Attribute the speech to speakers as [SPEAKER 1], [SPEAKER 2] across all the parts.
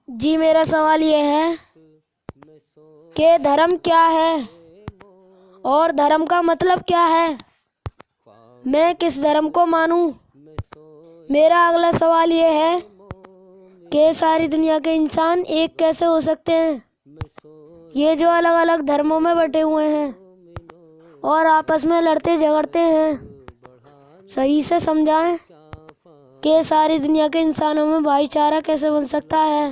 [SPEAKER 1] جی میرا سوال یہ ہے کہ دھرم کیا ہے اور دھرم کا مطلب کیا ہے؟ میں کس دھرم کو مانوں؟ میرا اگلا سوال یہ ہے کہ ساری دنیا کے انسان ایک کیسے ہو سکتے ہیں؟ یہ جو الگ الگ دھرموں میں بٹے ہوئے ہیں اور آپس میں لڑتے جھگڑتے ہیں، صحیح سے سمجھائیں کہ ساری دنیا کے انسانوں میں بھائی چارہ کیسے بن سکتا ہے؟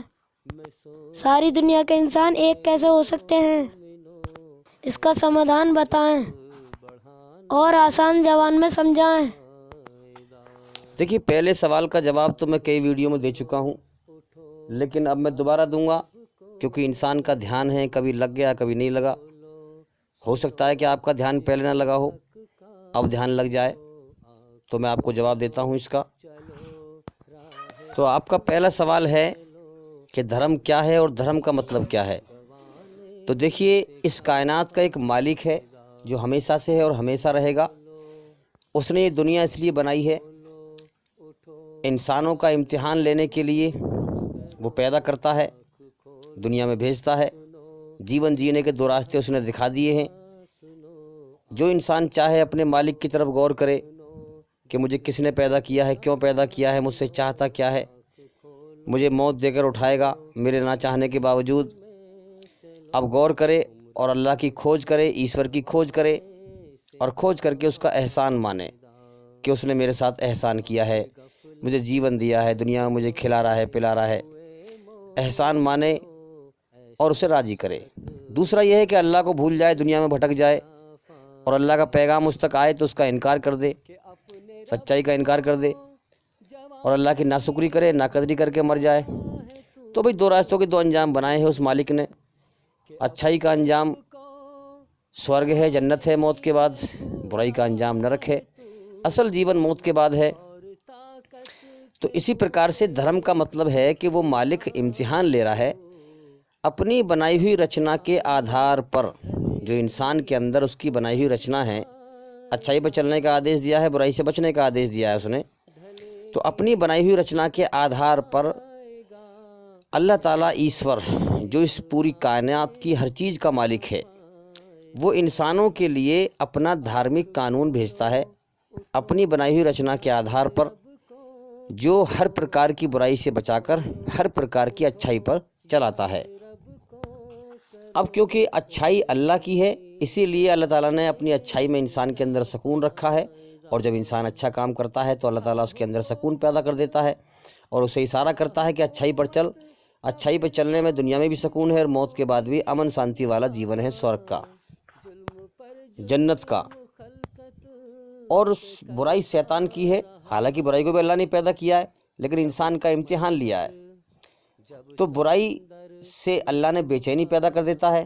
[SPEAKER 1] ساری دنیا کے انسان ایک کیسے ہو سکتے ہیں؟ اس کا سمادھان بتائیں اور آسان زبان میں سمجھائیں۔
[SPEAKER 2] دیکھیے، پہلے سوال کا جواب تو میں کئی ویڈیو میں دے چکا ہوں، لیکن اب میں دوبارہ دوں گا کیونکہ انسان کا دھیان ہے، کبھی لگ گیا کبھی نہیں لگا۔ ہو سکتا ہے کہ آپ کا دھیان پہلے نہ لگا ہو، اب دھیان لگ جائے، تو میں آپ کو جواب دیتا ہوں اس کا۔ تو آپ کا پہلا سوال ہے کہ دھرم کیا ہے اور دھرم کا مطلب کیا ہے؟ تو دیکھیے، اس کائنات کا ایک مالک ہے جو ہمیشہ سے ہے اور ہمیشہ رہے گا۔ اس نے یہ دنیا اس لیے بنائی ہے، انسانوں کا امتحان لینے کے لیے وہ پیدا کرتا ہے، دنیا میں بھیجتا ہے۔ جیون جینے کے دو راستے اس نے دکھا دیے ہیں۔ جو انسان چاہے اپنے مالک کی طرف غور کرے کہ مجھے کس نے پیدا کیا ہے، کیوں پیدا کیا ہے، مجھ سے چاہتا کیا ہے، مجھے موت دے کر اٹھائے گا میرے نہ چاہنے کے باوجود۔ اب غور کرے اور اللہ کی کھوج کرے، ایشور کی کھوج کرے، اور کھوج کر کے اس کا احسان مانے کہ اس نے میرے ساتھ احسان کیا ہے، مجھے جیون دیا ہے، دنیا میں مجھے کھلا رہا ہے، پلا رہا ہے۔ احسان مانے اور اسے راضی کرے۔ دوسرا یہ ہے کہ اللہ کو بھول جائے، دنیا میں بھٹک جائے، اور اللہ کا پیغام اس تک آئے تو اس کا انکار کر دے، سچائی کا انکار کر دے، اور اللہ کی ناشکری کرے، ناقدری کر کے مر جائے۔ تو بھئی دو راستوں کے دو انجام بنائے ہیں اس مالک نے۔ اچھائی کا انجام سورگ ہے، جنت ہے موت کے بعد، برائی کا انجام نرک ہے، اصل جیون موت کے بعد ہے۔ تو اسی پرکار سے دھرم کا مطلب ہے کہ وہ مالک امتحان لے رہا ہے اپنی بنائی ہوئی رچنا کے آدھار پر۔ جو انسان کے اندر اس کی بنائی ہوئی رچنا ہے، اچھائی پر چلنے کا آدیش دیا ہے، برائی سے بچنے کا آدیش دیا ہے اس نے، تو اپنی بنائی ہوئی رچنا کے آدھار پر اللہ تعالیٰ ایشور، جو اس پوری کائنات کی ہر چیز کا مالک ہے، وہ انسانوں کے لیے اپنا دھارمک قانون بھیجتا ہے اپنی بنائی ہوئی رچنا کے آدھار پر، جو ہر پرکار کی برائی سے بچا کر ہر پرکار کی اچھائی پر چلاتا ہے۔ اب کیونکہ اچھائی اللہ کی ہے، اسی لیے اللہ تعالیٰ نے اپنی اچھائی میں انسان کے اندر سکون رکھا ہے، اور جب انسان اچھا کام کرتا ہے تو اللہ تعالیٰ اس کے اندر سکون پیدا کر دیتا ہے، اور اسے اشارہ کرتا ہے کہ اچھائی پر چل۔ اچھائی پر چلنے میں دنیا میں بھی سکون ہے اور موت کے بعد بھی امن شانتی والا جیون ہے، سورگ کا، جنت کا۔ اور برائی شیطان کی ہے، حالانکہ برائی کو بھی اللہ نے پیدا کیا ہے، لیکن انسان کا امتحان لیا ہے۔ تو برائی سے اللہ نے بے چینی پیدا کر دیتا ہے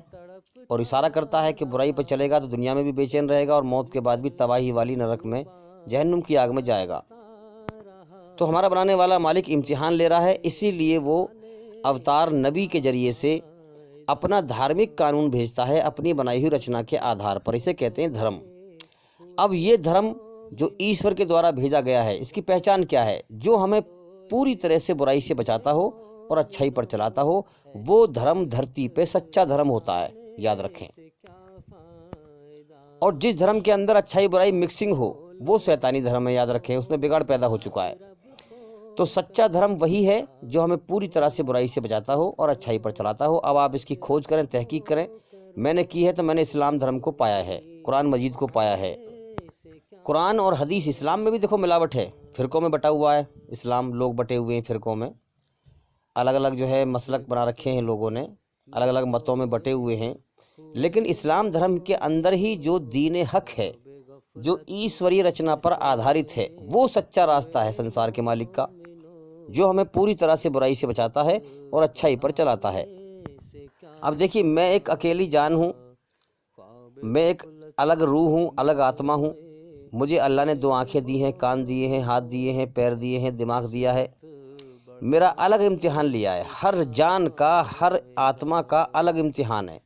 [SPEAKER 2] اور اشارہ کرتا ہے کہ برائی پر چلے گا تو دنیا میں بھی بے چین رہے گا، اور موت کے بعد بھی تباہی والی نرک میں، جہنم کی آگ میں جائے گا۔ تو ہمارا بنانے والا مالک امتحان لے رہا ہے، اسی لیے وہ اوتار نبی کے ذریعے سے اپنا دھارمک قانون بھیجتا ہے اپنی بنائی ہوئی رچنا کے آدھار پر۔ اسے کہتے ہیں دھرم۔ اب یہ دھرم جو ایشور کے دوارا بھیجا گیا ہے، اس کی پہچان کیا ہے؟ جو ہمیں پوری طرح سے برائی سے بچاتا ہو اور اچھائی پر چلاتا ہو، وہ دھرم دھرتی پہ سچا دھرم ہوتا ہے، یاد رکھیں۔ اور جس دھرم کے اندر اچھائی برائی مکسنگ ہو، وہ شیطانی دھرم ہے، یاد رکھیں، اس میں بگاڑ پیدا ہو چکا ہے۔ تو سچا دھرم وہی ہے جو ہمیں پوری طرح سے برائی سے بچاتا ہو اور اچھائی پر چلاتا ہو۔ اب آپ اس کی کھوج کریں، تحقیق کریں۔ میں نے کی ہے تو میں نے اسلام دھرم کو پایا ہے، قرآن مجید کو پایا ہے۔ قرآن اور حدیث، اسلام میں بھی دیکھو ملاوٹ ہے، فرقوں میں بٹا ہوا ہے اسلام، لوگ بٹے ہوئے ہیں فرقوں میں، الگ الگ جو ہے مسلک بنا رکھے ہیں لوگوں نے، الگ الگ متوں میں بٹے ہوئے ہیں۔ لیکن اسلام دھرم کے اندر ہی جو دین حق ہے، جو ایشوری رچنا پر آدھارت ہے، وہ سچا راستہ ہے سنسار کے مالک کا، جو ہمیں پوری طرح سے برائی سے بچاتا ہے اور اچھائی پر چلاتا ہے۔ اب دیکھیے، میں ایک اکیلی جان ہوں، میں ایک الگ روح ہوں، الگ آتما ہوں۔ مجھے اللہ نے دو آنکھیں دی ہیں، کان دیے ہیں، ہاتھ دیے ہیں، پیر دیے ہیں، دماغ دیا ہے۔ میرا الگ امتحان لیا ہے، ہر جان کا، ہر آتما کا الگ امتحان ہے۔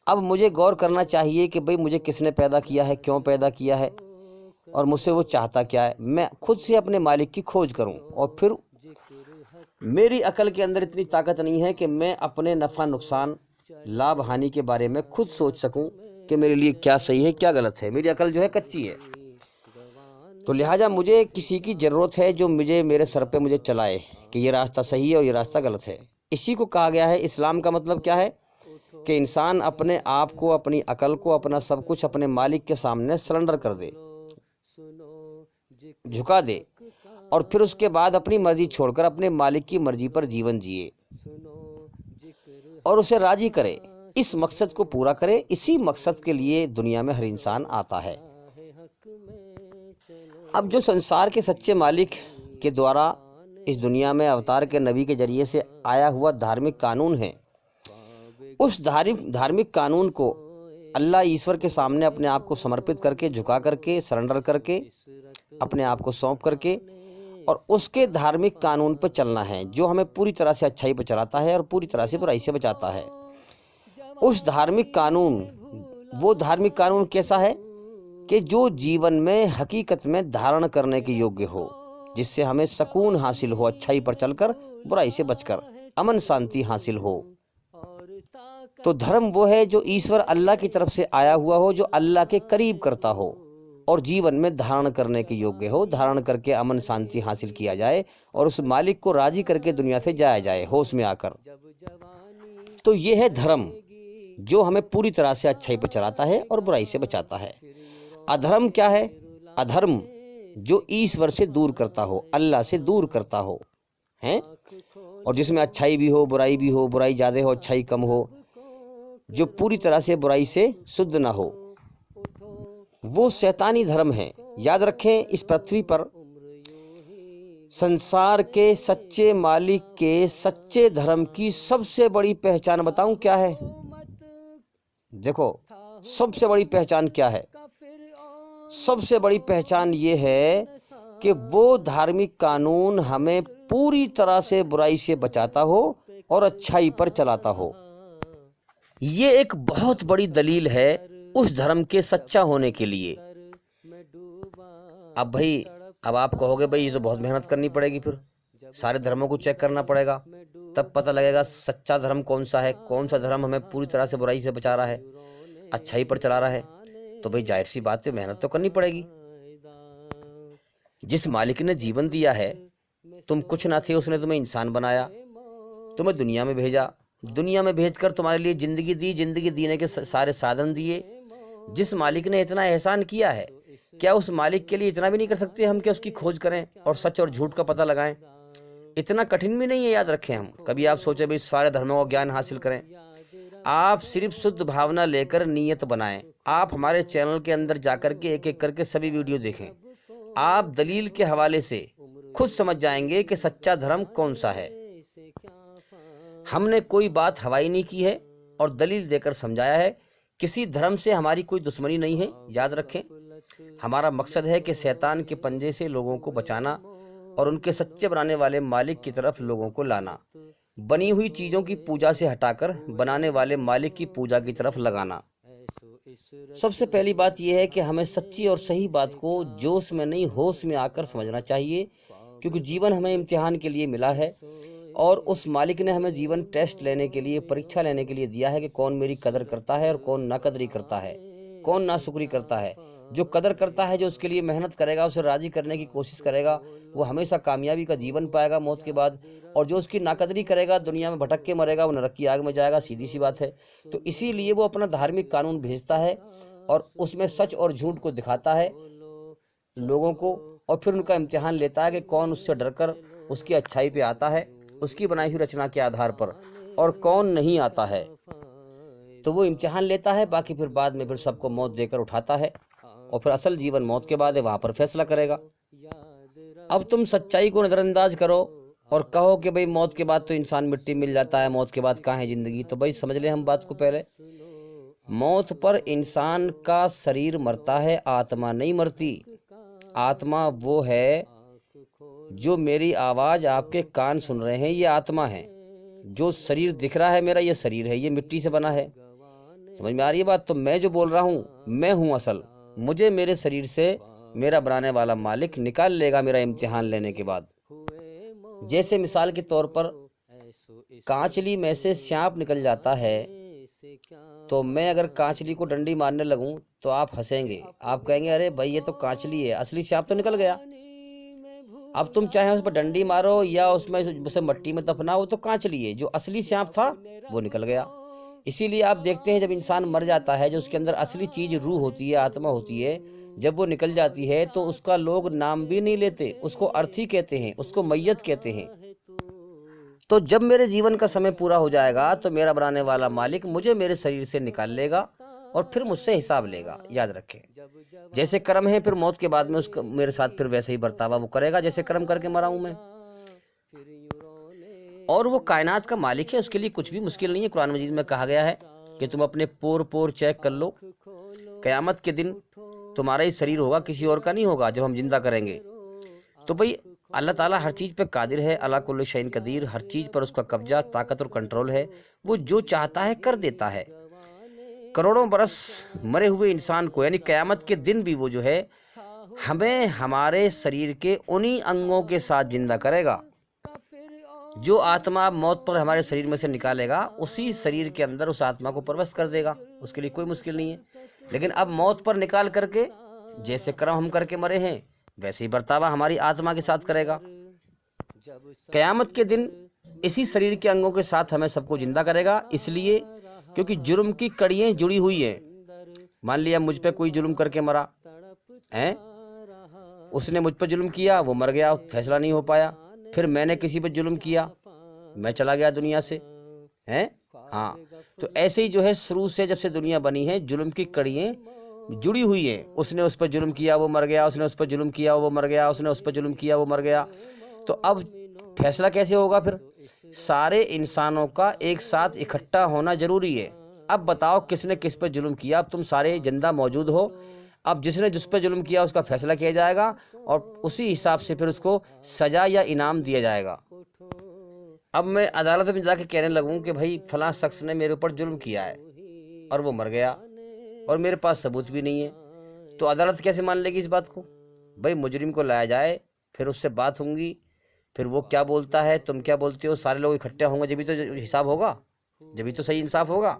[SPEAKER 2] اب مجھے غور کرنا چاہیے کہ بھئی مجھے کس نے پیدا کیا ہے، کیوں پیدا کیا ہے، اور مجھ سے وہ چاہتا کیا ہے۔ میں خود سے اپنے مالک کی کھوج کروں اور پھر میری عقل کے اندر اتنی طاقت نہیں ہے کہ میں اپنے نفع نقصان لابھ ہانی کے بارے میں خود سوچ سکوں کہ میرے لیے کیا صحیح ہے کیا غلط ہے. میری عقل جو ہے کچی ہے. تو لہٰذا مجھے کسی کی ضرورت ہے جو میرے سر پہ مجھے چلائے کہ یہ راستہ صحیح ہے اور یہ راستہ غلط ہے. اسی کو کہا گیا ہے اسلام کا مطلب کیا ہے کہ انسان اپنے آپ کو، اپنی عقل کو، اپنا سب کچھ اپنے مالک کے سامنے سرنڈر کر دے، جھکا دے، اور پھر اس کے بعد اپنی مرضی چھوڑ کر اپنے مالک کی مرضی پر جیون جیے اور اسے راضی کرے، اس مقصد کو پورا کرے. اسی مقصد کے لیے دنیا میں ہر انسان آتا ہے. اب جو سنسار کے سچے مالک کے دوارا اس دنیا میں اوتار کے نبی کے ذریعے سے آیا ہوا دھارمک قانون ہے، اس دھارمک قانون کو اللہ ایشور کے سامنے اپنے آپ کو سمرپت کر کے، جھکا کر کے، سرنڈر کر کے، اپنے آپ کو سونپ کر کے، اور اس کے دھارمک قانون پہ چلنا ہے جو ہمیں پوری طرح سے اچھائی پہ چلاتا ہے اور پوری طرح سے برائی سے بچاتا ہے. اس دھارمک قانون، وہ دھارمک قانون کیسا ہے کہ جو جیون میں حقیقت میں دھارن کرنے کے یوگیہ ہو، جس سے ہمیں سکون حاصل ہو، اچھائی پر چل کر، برائی سے بچ کر، امن شانتی حاصل ہو. تو دھرم وہ ہے جو ایشور اللہ کی طرف سے آیا ہوا ہو، جو اللہ کے قریب کرتا ہو اور جیون میں دھارن کرنے کے یوگیہ ہو، دھارن کر کے امن شانتی حاصل کیا جائے اور اس مالک کو راضی کر کے دنیا سے جایا جائے ہوش میں آ کر. تو یہ ہے دھرم جو ہمیں پوری طرح سے اچھائی پہ چلاتا ہے اور برائی سے بچاتا ہے. ادھرم کیا ہے؟ ادھرم جو ایشور سے دور کرتا ہو، اللہ سے دور کرتا ہو ہیں، اور جس میں اچھائی بھی ہو، برائی بھی ہو، برائی زیادہ ہو، اچھائی کم ہو، جو پوری طرح سے برائی سے شدھ نہ ہو، وہ شیطانی دھرم ہے. یاد رکھیں، اس پرتھوی پر سنسار کے سچے مالک کے سچے دھرم کی سب سے بڑی پہچان بتاؤں کیا ہے؟ دیکھو، سب سے بڑی پہچان کیا ہے؟ سب سے بڑی پہچان یہ ہے کہ وہ دھارمک قانون ہمیں پوری طرح سے برائی سے بچاتا ہو اور اچھائی پر چلاتا ہو. یہ ایک بہت بڑی دلیل ہے اس دھرم کے سچا ہونے کے لیے. اب آپ کہو گے بھائی یہ تو بہت محنت کرنی پڑے گی، پھر سارے دھرموں کو چیک کرنا پڑے گا، تب پتہ لگے گا سچا دھرم کون سا ہے، کون سا دھرم ہمیں پوری طرح سے برائی سے بچا رہا ہے، اچھائی پر چلا رہا ہے. تو بھائی ظاہر سی بات ہے، محنت تو کرنی پڑے گی. جس مالک نے جیون دیا ہے، تم کچھ نہ تھے، اس نے تمہیں انسان بنایا، تمہیں دنیا میں بھیجا، دنیا میں بھیج کر تمہارے لیے زندگی دی، زندگی دینے کے سارے سادھن دیے. جس مالک نے اتنا احسان کیا ہے، کیا اس مالک کے لیے اتنا بھی نہیں کر سکتے ہم کہ اس کی کھوج کریں اور سچ اور جھوٹ کا پتہ لگائیں؟ اتنا کٹھن بھی نہیں ہے. یاد رکھیں، ہم کبھی آپ سوچے بھائی سارے دھرموں کا گیان حاصل کریں. آپ صرف شدھ بھاونا لے کر نیت بنائیں. آپ ہمارے چینل کے اندر جا کر کے ایک ایک کر کے سبھی ویڈیو دیکھیں. آپ دلیل کے حوالے سے خود سمجھ جائیں گے کہ سچا دھرم کون سا ہے. ہم نے کوئی بات ہوائی نہیں کی ہے اور دلیل دے کر سمجھایا ہے. کسی دھرم سے ہماری کوئی دشمنی نہیں ہے. یاد رکھیں، ہمارا مقصد ہے کہ شیطان کے پنجے سے لوگوں کو بچانا اور ان کے سچے بنانے والے مالک کی طرف لوگوں کو لانا، بنی ہوئی چیزوں کی پوجا سے ہٹا کر بنانے والے مالک کی پوجا کی طرف لگانا. سب سے پہلی بات یہ ہے کہ ہمیں سچی اور صحیح بات کو جوش میں نہیں ہوش میں آ کر سمجھنا چاہیے، کیونکہ جیون ہمیں امتحان کے لیے ملا ہے اور اس مالک نے ہمیں جیون ٹیسٹ لینے کے لیے، پریکشا لینے کے لیے دیا ہے کہ کون میری قدر کرتا ہے اور کون ناقدری کرتا ہے، کون ناشکری کرتا ہے. جو قدر کرتا ہے، جو اس کے لیے محنت کرے گا، اسے راضی کرنے کی کوشش کرے گا، وہ ہمیشہ کامیابی کا جیون پائے گا موت کے بعد. اور جو اس کی ناقدری کرے گا، دنیا میں بھٹک کے مرے گا، وہ نرک کی آگ میں جائے گا. سیدھی سی بات ہے. تو اسی لیے وہ اپنا دھارمک قانون بھیجتا ہے اور اس میں سچ اور جھوٹ کو دکھاتا ہے لوگوں کو، اور پھر ان کا امتحان لیتا ہے کہ کون اس سے ڈر کر اس کی اچھائی پہ آتا ہے اس کی بنائی ہوئی رچنا کے آدھار پر، اور کون نہیں آتا ہے. تو وہ امتحان لیتا ہے، باقی پھر بعد میں پھر سب کو موت دے کر اٹھاتا ہے، اور پھر اصل جیون موت کے بعد ہے، وہاں پر فیصلہ کرے گا. اب تم سچائی کو نظر انداز کرو اور کہو کہ بھئی موت کے بعد تو انسان مٹی مل جاتا ہے، موت کے بعد کہاں ہے زندگی. تو بھئی سمجھ لیں ہم بات کو پہلے، موت پر انسان کا شریر مرتا ہے، آتما نہیں مرتی. آتما وہ ہے جو میری آواز آپ کے کان سن رہے ہیں، یہ آتما ہے. جو شریر دکھ رہا ہے میرا، یہ شریر ہے، یہ مٹی سے بنا ہے. سمجھ میں آ رہی ہے بات؟ تو میں جو بول رہا ہوں، میں ہوں اصل. مجھے میرے شریر سے میرا بنانے والا مالک نکال لے گا میرا امتحان لینے کے بعد. جیسے مثال کے طور پر کانچلی میں سے سانپ نکل جاتا ہے، تو میں اگر کانچلی کو ڈنڈی مارنے لگوں تو آپ ہنسیں گے، آپ کہیں گے ارے بھائی یہ تو کانچلی ہے، اصلی سانپ تو نکل گیا۔ اب تم چاہے اس پر ڈنڈی مارو یا اس میں اسے مٹی میں دفناؤ، وہ تو کانچلی ہے، جو اصلی سانپ تھا وہ نکل گیا۔ اسی لیے آپ دیکھتے ہیں جب انسان مر جاتا ہے، جو اس کے اندر اصلی چیز روح ہوتی ہے، آتما ہوتی ہے، جب وہ نکل جاتی ہے تو اس کا لوگ نام بھی نہیں لیتے، اس کو ارتھی کہتے ہیں، اس کو میت کہتے ہیں۔ تو جب میرے جیون کا سمے پورا ہو جائے گا تو میرا بنانے والا مالک مجھے میرے شریر سے نکال لے گا اور پھر مجھ سے حساب لے گا۔ یاد رکھیں، جیسے کرم ہے پھر موت کے بعد میں اس کا میرے ساتھ پھر ویسے ہی برتاوا وہ کرے گا جیسے کرم کر کے مرا ہوں میں۔ اور وہ کائنات کا مالک ہے، اس کے لیے کچھ بھی مشکل نہیں ہے۔ قرآن مجید میں کہا گیا ہے کہ تم اپنے پور پور چیک کر لو، قیامت کے دن تمہارا ہی شریر ہوگا، کسی اور کا نہیں ہوگا جب ہم زندہ کریں گے۔ تو بھئی اللہ تعالیٰ ہر چیز پہ قادر ہے، علی کل شیء قدیر، ہر چیز پر اس کا قبضہ، طاقت اور کنٹرول ہے، وہ جو چاہتا ہے کر دیتا ہے۔ کروڑوں برس مرے ہوئے انسان کو یعنی قیامت کے دن بھی وہ جو ہے ہمیں ہمارے شریر کے انہی انگوں کے ساتھ زندہ کرے گا۔ جو آتما موت پر ہمارے شریر میں سے نکالے گا اسی شریر کے اندر اس آتما کو پرورش کر دے گا، اس کے لیے کوئی مشکل نہیں ہے۔ لیکن اب موت پر نکال کر کے جیسے کرم ہم کر کے مرے ہیں ویسے ہی برتاوا ہماری آتما کے ساتھ کرے گا۔ قیامت کے دن اسی شریر کے انگوں کے ساتھ ہمیں سب کو زندہ کرے گا، اس لیے کیونکہ جرم کی کڑیاں جڑی ہوئی ہیں۔ مان لیا مجھ پہ کوئی ظلم کر کے مرا، اس نے مجھ پہ ظلم کیا، وہ مر گیا، فیصلہ نہیں ہو پایا، پھر میں نے کسی پہ ظلم کیا، میں چلا گیا دنیا سے، ہاں۔ تو ایسے ہی جو ہے شروع سے جب سے دنیا بنی ہے ظلم کی کڑیاں جڑی ہوئی ہیں۔ اس نے اس پہ ظلم کیا وہ مر گیا، اس نے اس پہ ظلم کیا وہ مر گیا، اس نے اس پہ ظلم کیا وہ مر گیا۔ تو اب فیصلہ کیسے ہوگا؟ پھر سارے انسانوں کا ایک ساتھ اکٹھا ہونا ضروری ہے۔ اب بتاؤ کس نے کس پہ ظلم کیا؟ اب تم سارے زندہ موجود ہو، اب جس نے جس پہ ظلم کیا اس کا فیصلہ کیا جائے گا اور اسی حساب سے پھر اس کو سزا یا انعام دیا جائے گا۔ اب میں عدالت میں جا کے کہنے لگوں کہ بھائی فلاں شخص نے میرے اوپر ظلم کیا ہے اور وہ مر گیا اور میرے پاس ثبوت بھی نہیں ہے، تو عدالت کیسے مان لے گی اس بات کو؟ بھائی مجرم کو لایا جائے، پھر اس سے بات ہوں گی، پھر وہ کیا بولتا ہے، تم کیا بولتے ہو، سارے لوگ اکٹھے ہوں گے جبھی تو حساب ہوگا، جبھی تو صحیح انصاف ہوگا۔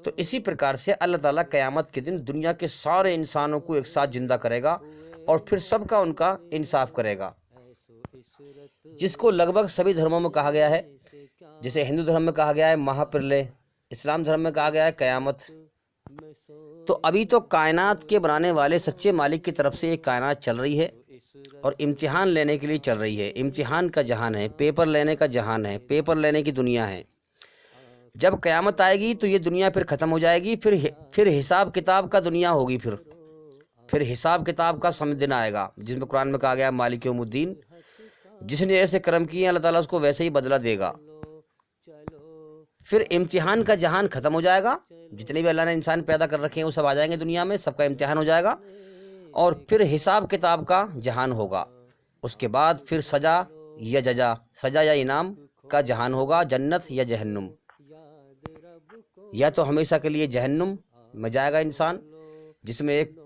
[SPEAKER 2] تو اسی پرکار سے اللہ تعالیٰ قیامت کے دن دنیا کے سارے انسانوں کو ایک ساتھ زندہ کرے گا اور پھر سب کا ان کا انصاف کرے گا، جس کو لگ بھگ سبھی دھرموں میں کہا گیا ہے۔ جیسے ہندو دھرم میں کہا گیا ہے مہا پرلے، اسلام دھرم میں کہا گیا ہے قیامت۔ تو ابھی تو کائنات کے بنانے والے سچے مالک کی طرف سے یہ کائنات چل رہی ہے اور امتحان لینے کے لیے چل رہی ہے۔ امتحان کا جہان ہے، پیپر لینے کا جہان ہے، پیپر لینے کی دنیا ہے۔ جب قیامت آئے گی تو یہ دنیا پھر ختم ہو جائے گی، پھر حساب کتاب کا دنیا ہوگی، پھر حساب کتاب کا دن آئے گا، جس میں قرآن میں کہا گیا مالک یوم الدین۔ جس نے ایسے کرم کیے اللہ تعالیٰ اس کو ویسے ہی بدلہ دے گا۔ پھر امتحان کا جہان ختم ہو جائے گا، جتنے بھی اللہ نے انسان پیدا کر رکھے ہیں وہ سب آ جائیں گے دنیا میں، سب کا امتحان ہو جائے گا اور پھر حساب کتاب کا جہان ہوگا۔ اس کے بعد پھر سزا یا انعام کا جہان ہوگا، جنت یا جہنم۔ یا تو ہمیشہ کے لیے جہنم میں جائے گا انسان، جس میں ایک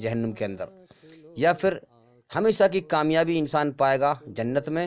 [SPEAKER 2] جہنم کے اندر، یا پھر ہمیشہ کی کامیابی انسان پائے گا جنت میں،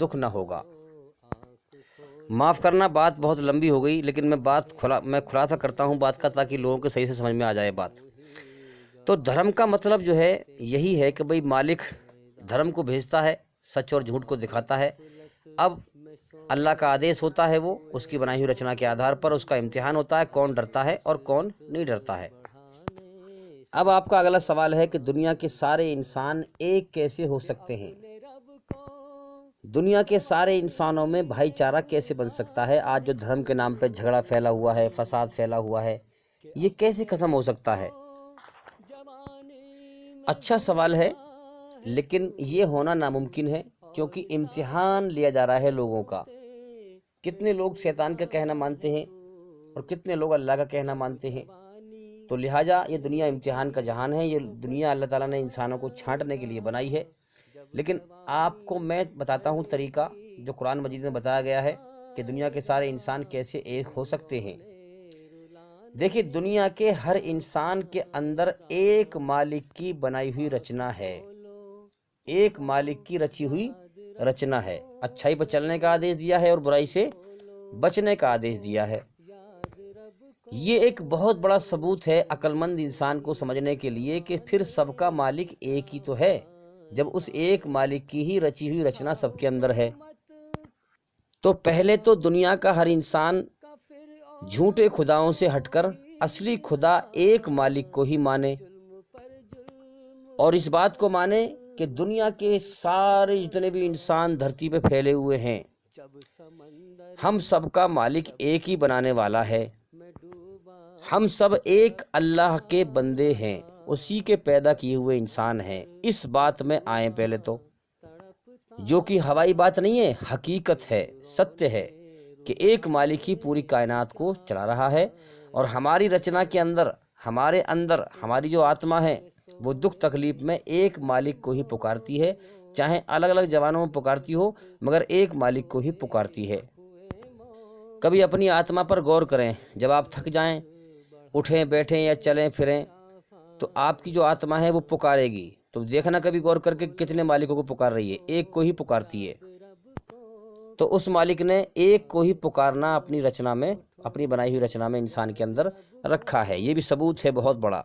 [SPEAKER 2] دکھ نہ ہوگا۔ معاف کرنا بات بہت لمبی ہو گئی، لیکن میں خلاصہ کرتا ہوں بات کا تاکہ لوگوں کو صحیح سے سمجھ میں آ جائے بات۔ تو دھرم کا مطلب جو ہے یہی ہے کہ بھئی مالک دھرم کو بھیجتا ہے، سچ اور جھوٹ کو دکھاتا ہے۔ اب اللہ کا آدیش ہوتا ہے، وہ اس کی بنائی ہوئی رچنا کے آدھار پر اس کا امتحان ہوتا ہے، کون ڈرتا ہے اور کون نہیں ڈرتا ہے۔ اب آپ کا اگلا سوال ہے کہ دنیا کے سارے انسان ایک کیسے ہو سکتے ہیں؟ دنیا کے سارے انسانوں میں بھائی چارہ کیسے بن سکتا ہے؟ آج جو دھرم کے نام پہ جھگڑا پھیلا ہوا ہے، فساد پھیلا ہوا ہے، یہ کیسے ختم ہو سکتا ہے؟ اچھا سوال ہے، لیکن یہ ہونا ناممکن ہے، کیونکہ امتحان لیا جا رہا ہے لوگوں کا۔ کتنے لوگ شیطان کا کہنا مانتے ہیں اور کتنے لوگ اللہ کا کہنا مانتے ہیں۔ تو لہٰذا یہ دنیا امتحان کا جہان ہے، یہ دنیا اللہ تعالیٰ نے انسانوں کو چھانٹنے کے لیے بنائی ہے۔ لیکن آپ کو میں بتاتا ہوں طریقہ جو قرآن مجید میں بتایا گیا ہے کہ دنیا کے سارے انسان کیسے ایک ہو سکتے ہیں۔ دیکھیے دنیا کے ہر انسان کے اندر ایک مالک کی بنائی ہوئی رچنا ہے، ایک مالک کی رچی ہوئی رچنا ہے۔ اچھائی پر چلنے کا آدیش دیا ہے اور برائی سے بچنے کا آدیش دیا ہے۔ یہ ایک بہت بڑا ثبوت ہے عقل مند انسان کو سمجھنے کے لیے کہ پھر سب کا مالک ایک ہی تو ہے، جب اس ایک مالک کی ہی رچی ہوئی رچنا سب کے اندر ہے۔ تو پہلے تو دنیا کا ہر انسان جھوٹے خداؤں سے ہٹ کر اصلی خدا ایک مالک کو ہی مانے، اور اس بات کو مانے کہ دنیا کے سارے جتنے بھی انسان دھرتی پہ پھیلے ہوئے ہیں، ہم سب کا مالک ایک ہی بنانے والا ہے۔ ہم سب ایک اللہ کے بندے ہیں، اسی کے پیدا کیے ہوئے انسان ہیں۔ اس بات میں آئیں پہلے تو، جو کہ ہوائی بات نہیں ہے، حقیقت ہے، ستیہ ہے کہ ایک مالک ہی پوری کائنات کو چلا رہا ہے، اور ہماری رچنا کے اندر، ہمارے اندر ہماری جو آتما ہے وہ دکھ تکلیف میں ایک مالک کو ہی پکارتی ہے، چاہے الگ الگ زبانوں میں پکارتی ہو مگر ایک مالک کو ہی پکارتی ہے۔ کبھی اپنی آتما پر غور کریں، جب آپ تھک جائیں، اٹھیں بیٹھیں یا چلیں پھریں، تو آپ کی جو آتما ہے وہ پکارے گی، تو دیکھنا کبھی غور کر کے کتنے مالکوں کو پکار رہی ہے، ایک کو ہی پکارتی ہے۔ تو اس مالک نے ایک کو ہی پکارنا اپنی رچنا میں، اپنی بنائی ہوئی رچنا میں انسان کے اندر رکھا ہے۔ یہ بھی ثبوت ہے بہت بڑا،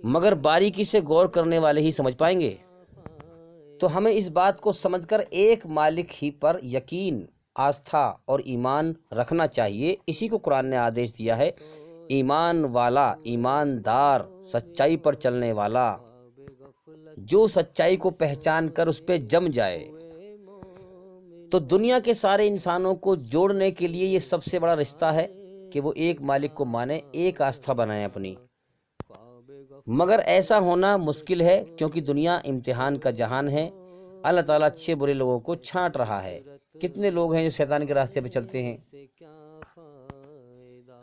[SPEAKER 2] مگر باریکی سے غور کرنے والے ہی سمجھ پائیں گے۔ تو ہمیں اس بات کو سمجھ کر ایک مالک ہی پر یقین، آستھا اور ایمان رکھنا چاہیے۔ اسی کو قرآن نے آدیش دیا ہے، ایمان والا، ایماندار، سچائی پر چلنے والا، جو سچائی کو پہچان کر اس پہ جم جائے۔ تو دنیا کے سارے انسانوں کو جوڑنے کے لیے یہ سب سے بڑا رشتہ ہے کہ وہ ایک مالک کو مانے، ایک آستھا بنائیں اپنی۔ مگر ایسا ہونا مشکل ہے، کیونکہ دنیا امتحان کا جہان ہے۔ اللہ تعالیٰ اچھے برے لوگوں کو چھانٹ رہا ہے۔ کتنے لوگ ہیں جو شیطان کے راستے پہ چلتے ہیں،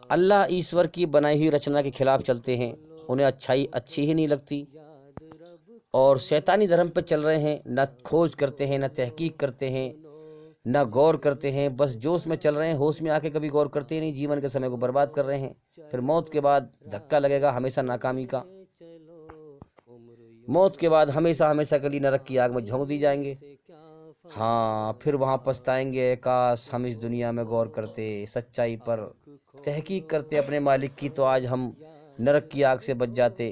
[SPEAKER 2] اللہ ایشور کی بنائی ہوئی رچنا کے خلاف چلتے ہیں، انہیں اچھائی اچھی ہی نہیں لگتی، اور شیطانی دھرم پہ چل رہے ہیں، نہ کھوج کرتے ہیں، نہ تحقیق کرتے ہیں، نہ غور کرتے ہیں، بس جوش میں چل رہے ہیں، ہوش میں آ کے کبھی غور کرتے ہی نہیں، جیون کے سمے کو برباد کر رہے ہیں۔ پھر موت کے بعد دھکا لگے گا ہمیشہ ناکامی کا، موت کے بعد ہمیشہ ہمیشہ کے لیے نرک کی آگ میں جھونک دی جائیں گے۔ ہاں، پھر وہاں پچھتائیں گے، کاش ہم اس دنیا میں غور کرتے، سچائی پر تحقیق کرتے اپنے مالک کی، تو آج ہم نرک کی آگ سے بچ جاتے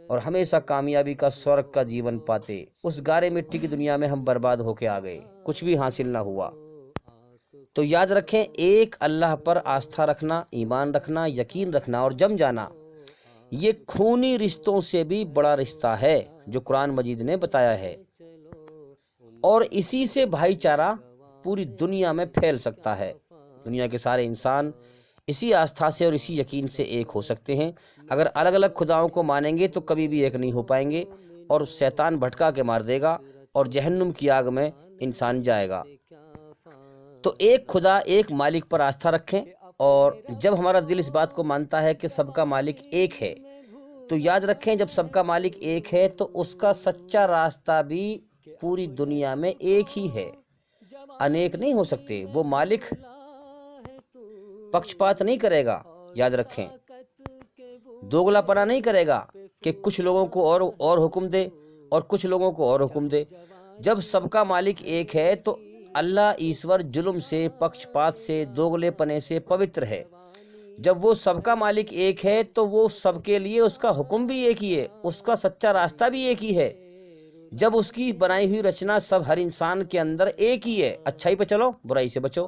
[SPEAKER 2] اور ہمیشہ کامیابی کا، سورگ کا جیون پاتے۔ اس گارے مٹی کی دنیا میں ہم برباد ہو کے آ گئے، کچھ بھی حاصل نہ ہوا۔ تو یاد رکھیں، ایک اللہ پر آستھا رکھنا، ایمان رکھنا، یقین رکھنا اور جم جانا، یہ خونی رشتوں سے بھی بڑا رشتہ ہے جو قرآن مجید نے بتایا ہے، اور اسی سے بھائی چارہ پوری دنیا میں پھیل سکتا ہے۔ دنیا کے سارے انسان اسی آستھا سے اور اسی یقین سے ایک ہو سکتے ہیں۔ اگر الگ الگ خداؤں کو مانیں گے تو کبھی بھی ایک نہیں ہو پائیں گے، اور شیطان بھٹکا کے مار دے گا اور جہنم کی آگ میں انسان جائے گا۔ تو ایک خدا، ایک مالک پر آستھا رکھیں، اور جب ہمارا دل اس بات کو مانتا ہے کہ سب کا مالک ایک ہے، تو یاد رکھیں جب سب کا مالک ایک ہے تو اس کا سچا راستہ بھی پوری دنیا میں ایک ہی ہے، انیک نہیں ہو سکتے۔ وہ مالک پکشپات نہیں کرے گا، یاد رکھیں، دوگلا پنا نہیں کرے گا کہ کچھ لوگوں کو اور حکم دے اور کچھ لوگوں کو اور حکم دے۔ جب سب کا مالک ایک ہے تو اللہ ایشور ظلم سے، پکشپات سے، دوگلے پنے سے پوتر ہے۔ جب وہ سب کا مالک ایک ہے تو وہ سب کے لیے اس کا حکم بھی ایک ہی ہے، اس کا سچا راستہ بھی ایک ہی ہے۔ جب اس کی بنائی ہوئی رچنا سب ہر انسان کے اندر ایک ہی ہے، اچھائی پہ چلو، برائی سے بچو،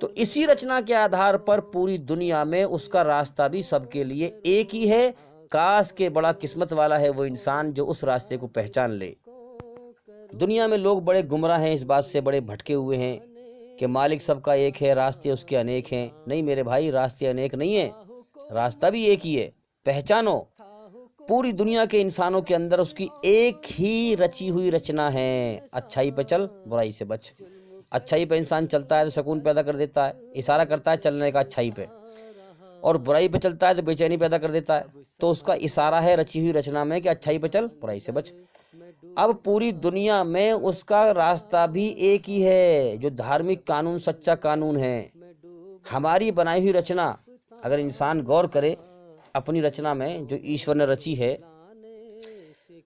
[SPEAKER 2] تو اسی رچنا کے آدھار پر پوری دنیا میں اس کا راستہ بھی سب کے لیے ایک ہی ہے۔ کاش کے بڑا قسمت والا ہے وہ انسان جو اس راستے کو پہچان لے۔ دنیا میں لوگ بڑے گمراہ ہیں، اس بات سے بڑے بھٹکے ہوئے ہیں کہ مالک سب کا ایک ہے، راستے اس کے انیک ہیں۔ نہیں میرے بھائی، راستے انیک نہیں ہیں، راستہ بھی ایک ہی ہے۔ پہچانو، پوری دنیا کے انسانوں کے اندر اس کی ایک ہی رچی ہوئی رچنا ہے، اچھائی پہ چل، برائی سے بچ۔ اچھائی پہ انسان چلتا ہے تو سکون پیدا کر دیتا ہے، اشارہ کرتا ہے چلنے کا اچھائی پہ، اور برائی پہ چلتا ہے تو بے چینی پیدا کر دیتا ہے۔ تو اس کا اشارہ ہے رچی ہوئی رچنا میں کہ اچھائی پہ چل، برائی سے بچ۔ اب پوری دنیا میں اس کا راستہ بھی ایک ہی ہے، جو دھارمک قانون، سچا قانون ہے۔ ہماری بنائی ہوئی رچنا، اگر انسان غور کرے اپنی رچنا میں جو ایشور نے رچی ہے،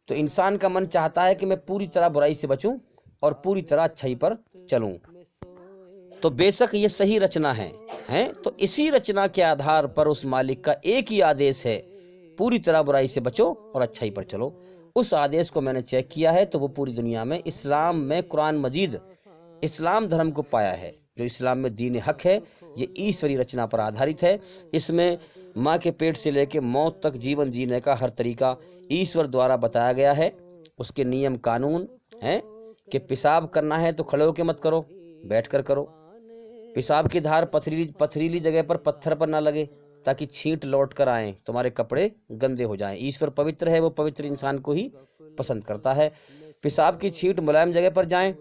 [SPEAKER 2] تو انسان کا من چاہتا ہے کہ میں پوری طرح برائی سے بچوں اور پوری طرح اچھائی پر چلوں۔ تو بے شک یہ صحیح رچنا ہے تو اسی رچنا کے آدھار پر اس مالک کا ایک ہی آدیش ہے، پوری طرح برائی سے بچو اور اچھائی پر چلو۔ اس آدیش کو میں نے چیک کیا ہے تو وہ پوری دنیا میں اسلام میں قرآن مجید اسلام دھرم کو پایا ہے، جو اسلام میں دین حق ہے، یہ ایشوری رچنا پر آدھارت ہے۔ اس میں ماں کے پیٹ سے لے کے موت تک جیون جینے کا ہر طریقہ ایشور دوارا بتایا گیا ہے۔ اس کے نیم قانون ہیں کہ پیشاب کرنا ہے تو کھڑے ہو کے مت کرو، بیٹھ کر کرو۔ پیشاب کی دھار پتھریلی جگہ پر پتھر پر نہ لگے تاکہ چھینٹ لوٹ کر آئیں، تمہارے کپڑے گندے ہو جائیں۔ ایشور پوتر ہے، وہ پوتر انسان کو ہی پسند کرتا ہے۔ پیشاب کی چھینٹ ملائم جگہ پر جائیں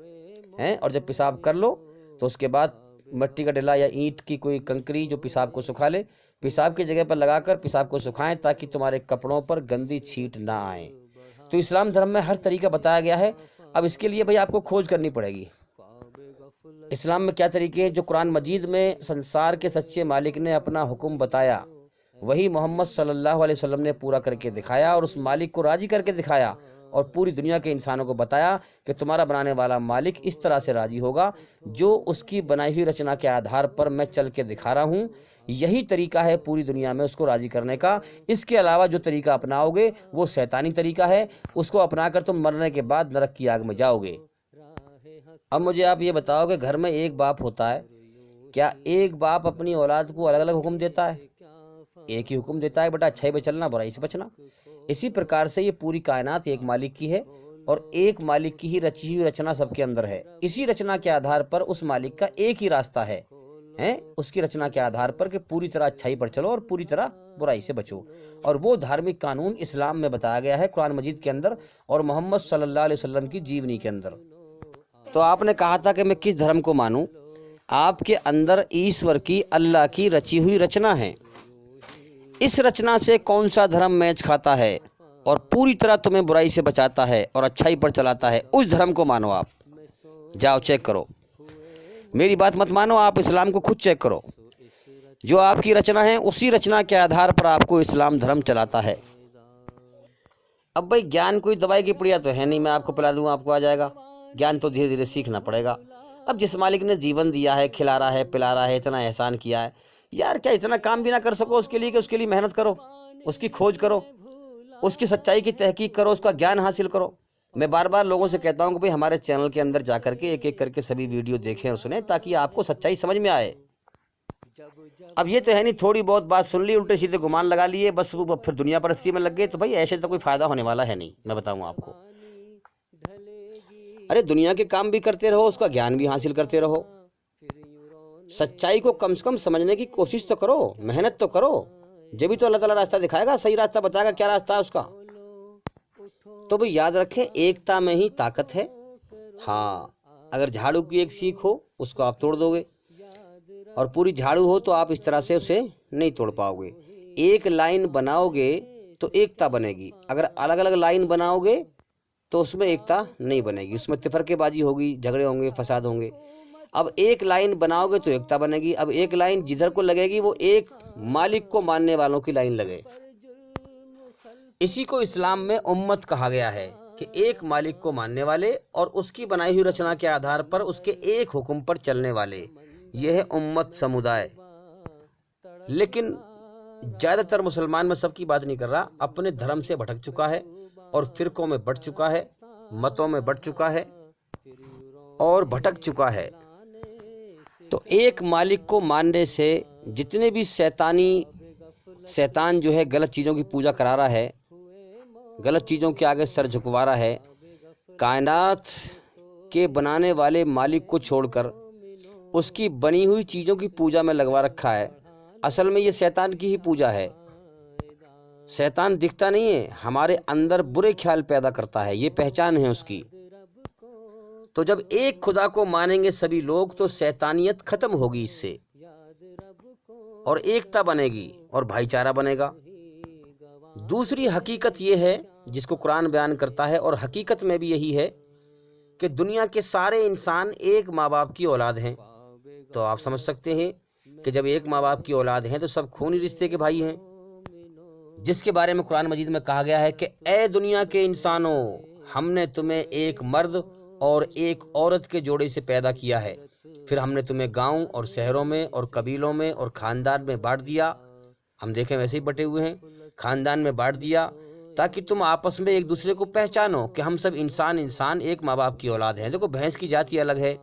[SPEAKER 2] اور جب پیشاب کر لو تو اس کے بعد مٹی کا ڈلا یا اینٹ کی کوئی کنکری جو پیشاب کو سکھا لے، پیشاب کی جگہ پر لگا کر پیشاب کو سکھائیں تاکہ تمہارے کپڑوں پر گندی چھینٹ نہ آئیں۔ تو اسلام دھرم میں ہر طریقہ بتایا گیا ہے۔ اب اس کے لیے بھائی آپ کو کھوج کرنی پڑے گی، اسلام میں کیا طریقے ہیں۔ جو قرآن مجید میں سنسار کے سچے مالک نے اپنا حکم بتایا، وہی محمد صلی اللہ علیہ وسلم نے پورا کر کے دکھایا اور اس مالک کو راضی کر کے دکھایا، اور پوری دنیا کے انسانوں کو بتایا کہ تمہارا بنانے والا مالک اس طرح سے راضی ہوگا، جو اس کی بنائی ہوئی رچنا کے آدھار پر میں چل کے دکھا رہا ہوں، یہی طریقہ ہے پوری دنیا میں اس کو راضی کرنے کا۔ اس کے علاوہ جو طریقہ اپناؤ گے وہ شیطانی طریقہ ہے، اس کو اپنا کر تم مرنے کے بعد نرک کی آگ میں جاؤ گے۔ اب مجھے آپ یہ بتاؤ کہ گھر میں ایک باپ ہوتا ہے، کیا ایک باپ اپنی اولاد کو الگ الگ حکم دیتا ہے؟ ایک ہی حکم دیتا ہے، بیٹا اچھائی پہ چلنا، برائی سے بچنا۔ اسی پرکار سے یہ پوری کائنات ایک مالک کی ہے اور ایک مالک کی ہی رچی ہوئی رچنا سب کے اندر ہے۔ اسی رچنا کے آدھار پر اس مالک کا ایک ہی راستہ ہے، اس کی رچنا کے آدھار پر کہ پوری طرح اچھائی پر چلو اور پوری طرح برائی سے بچو، اور وہ دھارمک قانون اسلام میں بتایا گیا ہے قرآن مجید کے اندر اور محمد صلی اللہ علیہ وسلم کی جیونی کے اندر۔ تو آپ نے کہا تھا کہ میں کس دھرم کو مانوں؟ آپ کے اندر ایشور کی، اللہ کی رچی ہوئی رچنا ہے، اس رچنا سے کون سا دھرم میچ کھاتا ہے اور پوری طرح تمہیں برائی سے بچاتا ہے اور اچھائی پر چلاتا ہے، اس دھرم کو مانو۔ آپ جاؤ چیک کرو، میری بات مت مانو، آپ اسلام کو خود چیک کرو۔ جو آپ کی رچنا ہے اسی رچنا کے آدھار پر آپ کو اسلام دھرم چلاتا ہے۔ اب بھائی گیان کوئی دوائی کی پڑیا تو ہے نہیں، میں آپ کو پلا دوں آپ کو آ جائے گا، گیان تو دھیرے دھیرے سیکھنا پڑے گا۔ اب جس مالک نے جیون دیا ہے، کھلا رہا ہے، پلا رہا ہے، اتنا احسان کیا ہے، یار کیا اتنا کام بھی نہ کر سکو اس کے لیے کہ اس کے لیے محنت کرو، اس کی کھوج کرو، اس کی سچائی کی تحقیق کرو، اس کا گیان حاصل کرو۔ میں بار بار لوگوں سے کہتا ہوں کہ بھئی ہمارے چینل کے اندر جا کر کے ایک ایک کر کے سبھی ویڈیو دیکھیں اور سنیں تاکہ آپ کو سچائی سمجھ میں آئے۔ اب یہ تو ہے نہیں تھوڑی بہت بات سن لی، الٹے سیدھے گمان لگا لیے، بس وہ پھر دنیا پرستی میں لگ گئے، تو بھائی ایسے تو کوئی فائدہ ہونے والا ہے نہیں، میں بتاؤں آپ کو۔ ارے دنیا کے کام بھی کرتے رہو، اس کا گیان بھی حاصل کرتے رہو، سچائی کو کم سے کم سمجھنے کی کوشش تو کرو، محنت تو کرو، جبھی تو اللہ تعالیٰ راستہ دکھائے گا، صحیح راستہ بتائے گا، کیا راستہ ہے اس کا۔ تو بھئی یاد رکھیں ایکتا میں ہی طاقت ہے۔ ہاں اگر جھاڑو کی ایک سیکھ ہو اس کو آپ توڑ دو گے، اور پوری جھاڑو ہو تو آپ اس طرح سے اسے نہیں توڑ پاؤ گے۔ ایک لائن بناؤ گے تو ایکتا بنے گی، اگر الگ الگ لائن بناؤ گے تو اس میں ایکتا نہیں بنے گی، اس میں تفرقے بازی ہوگی، جھگڑے ہوں گے، فساد ہوں گے۔ اب ایک لائن بناؤ گے تو ایکتا بنے گی۔ اب ایک لائن جدھر کو لگے گی وہ ایک مالک کو ماننے والوں کی لائن لگے۔ اسی کو اسلام میں امت کہا گیا ہے کہ ایک مالک کو ماننے والے اور اس کی بنائی ہوئی رچنا کے آدھار پر اس کے ایک حکم پر چلنے والے، یہ ہے امت سمودائے۔ لیکن زیادہ تر مسلمان، میں سب کی بات نہیں کر رہا، اپنے دھرم سے بھٹک چکا ہے اور فرقوں میں بٹ چکا ہے، متوں میں بٹ چکا ہے اور بھٹک چکا ہے۔ تو ایک مالک کو ماننے سے جتنے بھی شیطان جو ہے غلط چیزوں کی پوجا کرا رہا ہے، غلط چیزوں کے آگے سر جھکوا رہا ہے، کائنات کے بنانے والے مالک کو چھوڑ کر اس کی بنی ہوئی چیزوں کی پوجا میں لگوا رکھا ہے، اصل میں یہ شیطان کی ہی پوجا ہے۔ شیطان دکھتا نہیں ہے، ہمارے اندر برے خیال پیدا کرتا ہے، یہ پہچان ہے اس کی۔ تو جب ایک خدا کو مانیں گے سبھی لوگ تو شیطانیت ختم ہوگی اس سے، اور ایکتا بنے گی اور بھائی چارہ بنے گا۔ دوسری حقیقت یہ ہے جس کو قرآن بیان کرتا ہے، اور حقیقت میں بھی یہی ہے کہ دنیا کے سارے انسان ایک ماں باپ کی اولاد ہیں۔ تو آپ سمجھ سکتے ہیں کہ جب ایک ماں باپ کی اولاد ہیں تو سب خونی رشتے کے بھائی ہیں۔ جس کے بارے میں قرآن مجید میں کہا گیا ہے کہ اے دنیا کے انسانوں، ہم نے تمہیں ایک مرد اور ایک عورت کے جوڑے سے پیدا کیا ہے، پھر ہم نے تمہیں گاؤں اور شہروں میں اور قبیلوں میں اور خاندان میں بانٹ دیا۔ ہم دیکھیں ویسے ہی بٹے ہوئے ہیں، خاندان میں بانٹ دیا تاکہ تم آپس میں ایک دوسرے کو پہچانو کہ ہم سب انسان ایک ماں باپ کی اولاد ہیں۔ دیکھو بھینس کی جاتی الگ ہے،